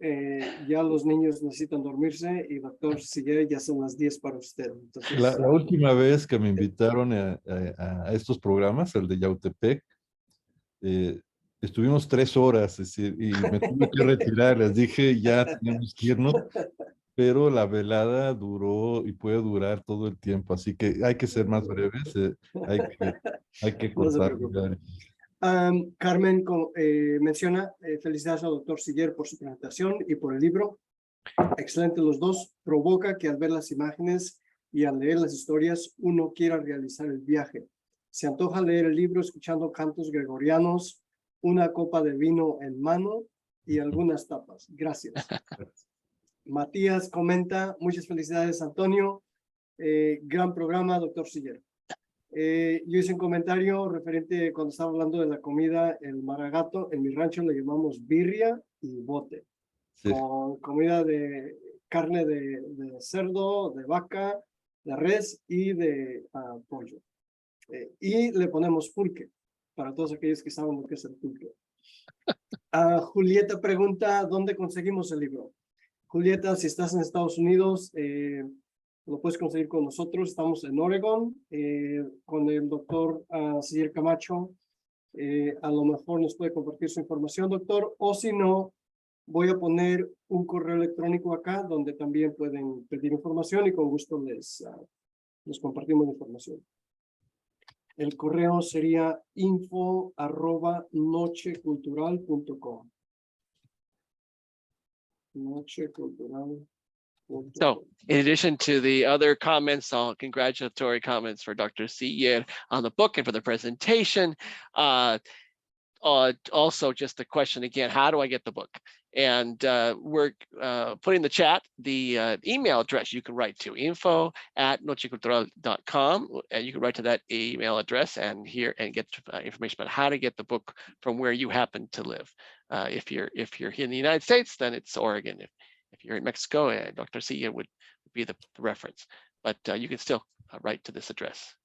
ya los niños necesitan dormirse y doctor, si ya son las 10 para usted. Entonces, la última vez que me invitaron a estos programas, el de Yautepec, estuvimos 3 horas, es decir, y me tuve que retirar, les dije ya tenemos que irnos, pero la velada duró y puede durar todo el tiempo, así que hay que ser más breves, hay que no se cortar. preocupe. Carmen menciona felicidades al doctor Siller por su presentación y por el libro. Excelente los dos. Provoca que al ver las imágenes y al leer las historias uno quiera realizar el viaje. Se antoja leer el libro escuchando cantos gregorianos, una copa de vino en mano y algunas tapas. Gracias. Matías comenta, muchas felicidades Antonio. Gran programa, doctor Siller. Yo hice un comentario referente cuando estaba hablando de la comida, el maragato, en mi rancho le llamamos birria y bote, Sí. con comida de carne de cerdo, de vaca, de res y de pollo. Y le ponemos pulque, para todos aquellos que saben lo que es el pulque. Julieta pregunta, ¿dónde conseguimos el libro? Julieta, si estás en Estados Unidos, lo puedes conseguir con nosotros. Estamos en Oregon, con el doctor Siller Camacho. A lo mejor nos puede compartir su información, doctor, o si no, voy a poner un correo electrónico acá donde también pueden pedir información y con gusto les compartimos la información. El correo sería info@nochecultural.com. Nochecultural. So in addition to the other comments, all congratulatory comments for Dr. Siller on the book and for the presentation, also just the question again, how do I get the book? And we're putting in the chat the email address you can write to, info@nochecultural.com, and you can write to that email address and get information about how to get the book from where you happen to live. If you're here in the United States, then it's Oregon. If you're in Mexico, Dr. Siller would be the reference, but you can still write to this address.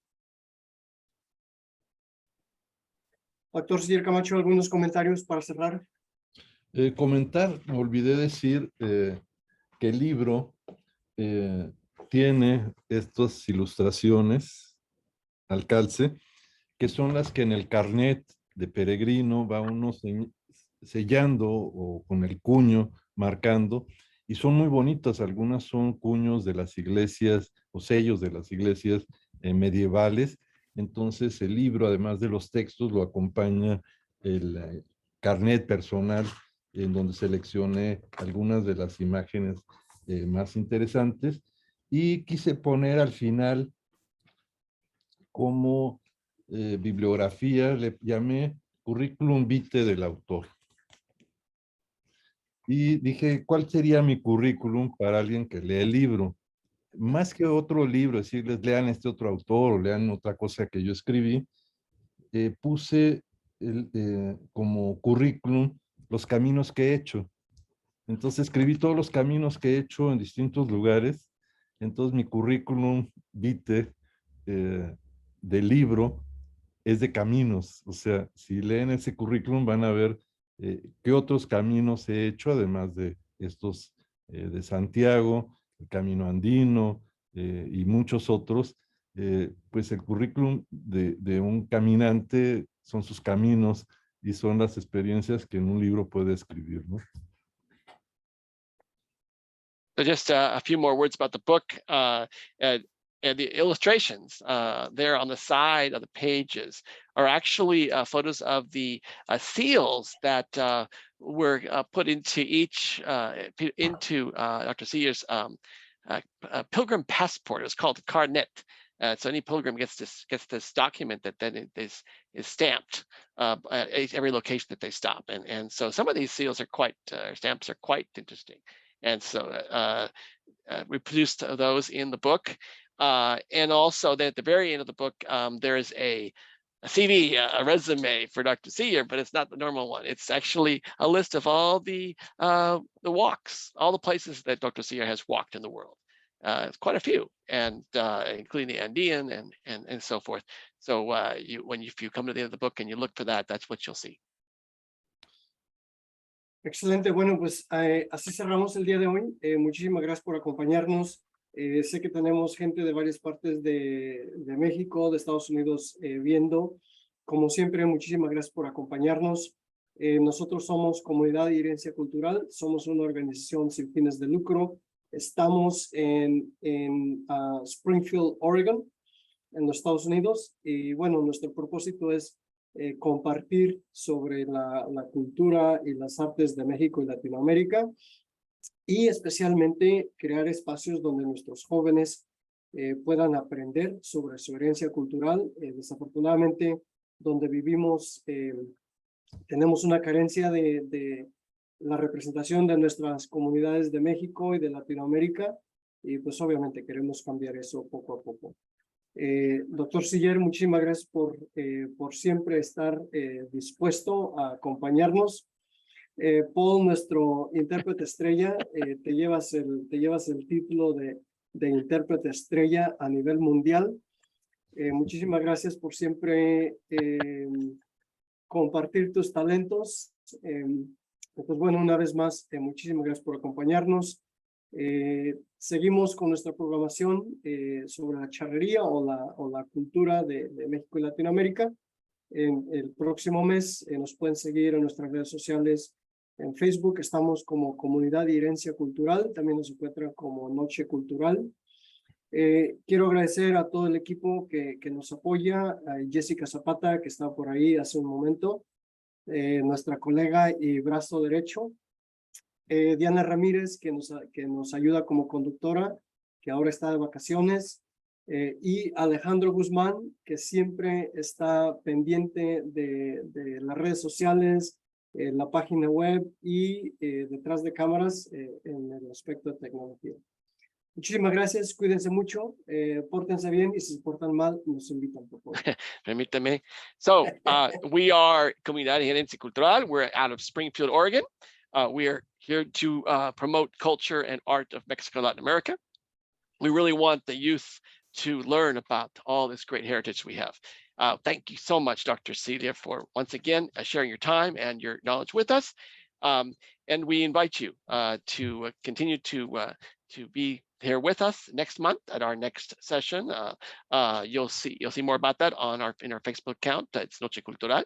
Doctor Siller Camacho, algunos comentarios para cerrar. Comentar, me olvidé decir que el libro tiene estas ilustraciones al calce, que son las que en el carnet de peregrino va uno sellando o con el cuño marcando, y son muy bonitas. Algunas son cuños de las iglesias o sellos de las iglesias medievales. Entonces el libro, además de los textos, lo acompaña el carnet personal en donde seleccioné algunas de las imágenes más interesantes, y quise poner al final como bibliografía, le llamé currículum vitae del autor. Y dije, ¿cuál sería mi currículum para alguien que lee el libro? Más que otro libro, decirles, lean este otro autor o lean otra cosa que yo escribí, puse como currículum los caminos que he hecho. Entonces escribí todos los caminos que he hecho en distintos lugares. Entonces mi currículum vitae del libro es de caminos. O sea, si leen ese currículum van a ver qué otros caminos he hecho, además de estos de Santiago, el Camino Andino y muchos otros. Pues el currículum de un caminante son sus caminos y son las experiencias que en un libro puede escribir, ¿no? So just a few more words about the book. And the illustrations there on the side of the pages are actually photos of the seals that were put into Dr. Siller's pilgrim passport. It was called the carnet. So any pilgrim gets this document that then is stamped at every location that they stop. And so some of these seals are stamps are quite interesting. And so we produced those in the book. And also at the very end of the book, there is a CV, a resume for Dr. Siller, but it's not the normal one. It's actually a list of all the walks, all the places that Dr. Siller has walked in the world. It's quite a few, and including the Andean and so forth. So if you come to the end of the book and you look for that, that's what you'll see. Excelente, bueno, pues así cerramos el día de hoy. Muchísimas gracias por acompañarnos. Sé que tenemos gente de varias partes de México, de Estados Unidos viendo. Como siempre, muchísimas gracias por acompañarnos. Nosotros somos Comunidad de Herencia Cultural, somos una organización sin fines de lucro. Estamos en Springfield, Oregon, en los Estados Unidos. Y bueno, nuestro propósito es compartir sobre la cultura y las artes de México y Latinoamérica, y especialmente crear espacios donde nuestros jóvenes puedan aprender sobre su herencia cultural. Desafortunadamente, donde vivimos, tenemos una carencia de la representación de nuestras comunidades de México y de Latinoamérica, y pues obviamente queremos cambiar eso poco a poco. Doctor Siller, muchísimas gracias por siempre estar dispuesto a acompañarnos. Paul, nuestro intérprete estrella, te llevas el título de intérprete estrella a nivel mundial. Muchísimas gracias por siempre compartir tus talentos. Pues bueno, una vez más, muchísimas gracias por acompañarnos. Seguimos con nuestra programación sobre la charrería o la cultura de México y Latinoamérica. En el próximo mes nos pueden seguir en nuestras redes sociales. En Facebook estamos como Comunidad y Herencia Cultural, también nos encuentran como Noche Cultural. Quiero agradecer a todo el equipo que nos apoya, a Jessica Zapata, que estaba por ahí hace un momento, nuestra colega y brazo derecho, Diana Ramírez, que nos ayuda como conductora, que ahora está de vacaciones, y Alejandro Guzmán, que siempre está pendiente de las redes sociales, la página web y detrás de cámaras en el aspecto de tecnología. Muchísimas gracias, cuídense mucho, pórtense bien y si se portan mal, nos invitan, por favor. Permítame. So we are Comunidad y Herencia Cultural. We're out of Springfield, Oregon. We are here to promote culture and art of Mexico and Latin America. We really want the youth to learn about all this great heritage we have. Thank you so much, Dr. Celia, for once again sharing your time and your knowledge with us. And we invite you to continue to be here with us next month at our next session. You'll see more about that in our Facebook account. It's Noche Cultural.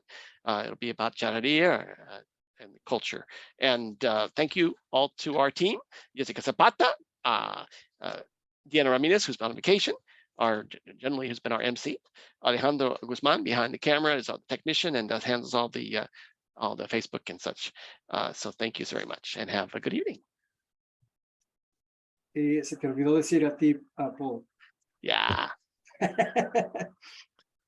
It'll be about charrería and culture. And thank you all to our team, Jessica Zapata, Diana Ramirez, who's been on vacation, who's been our MC, Alejandro Guzman behind the camera is our technician and handles all the Facebook and such. So thank you very much and have a good evening. Se te olvidó decir a ti, a Paul. Yeah.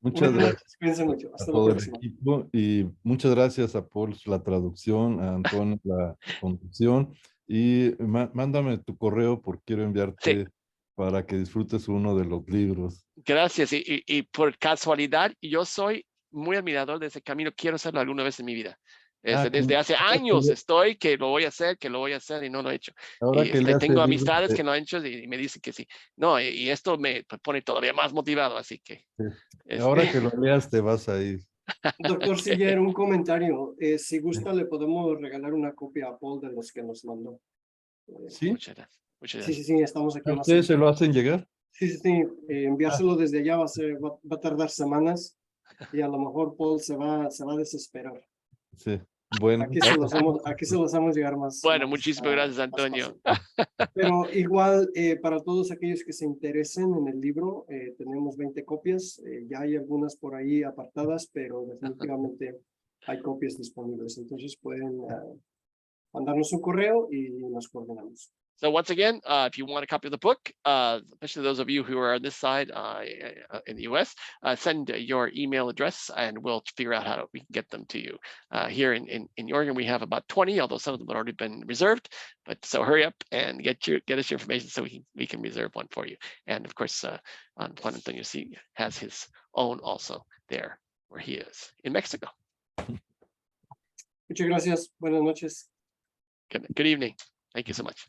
Muchas gracias. Cuídense mucho. A Hasta la todo el próxima. equipo y muchas gracias a Paul la traducción, a Antonio la conducción y mándame tu correo porque quiero enviarte para que disfrutes uno de los libros. Gracias y por casualidad yo soy muy admirador de ese camino, quiero hacerlo alguna vez en mi vida. Desde hace años estoy que lo voy a hacer y no lo he hecho. Ahora Y que leas tengo el amistades libro, que lo han hecho y me dicen que sí. No, y esto me pone todavía más motivado, así que. Ahora que lo leas te vas a ir. Doctor Siller, un comentario. Si gusta, le podemos regalar una copia a Paul de los que nos mandó. ¿Sí? Muchas gracias. Sí, estamos aquí. ¿Ustedes se lo hacen llegar? Sí. Enviárselo desde allá va a tardar semanas y a lo mejor Paul se va a desesperar. Sí. Bueno. Aquí se los hacemos llegar más. Bueno, muchísimas gracias, Antonio. Pero igual, para todos aquellos que se interesen en el libro, tenemos 20 copias. Ya hay algunas por ahí apartadas, pero definitivamente hay copias disponibles. Entonces pueden mandarnos un correo y nos coordinamos. So once again, if you want a copy of the book, especially those of you who are on this side in the US, send your email address and we'll figure out how we can get them to you. Here in Oregon, we have about 20, although some of them have already been reserved. But so hurry up and get us your information so we can reserve one for you. And of course, Juan Antonio C has his own also there where he is in Mexico. Muchas gracias. Buenas noches. Good evening. Thank you so much.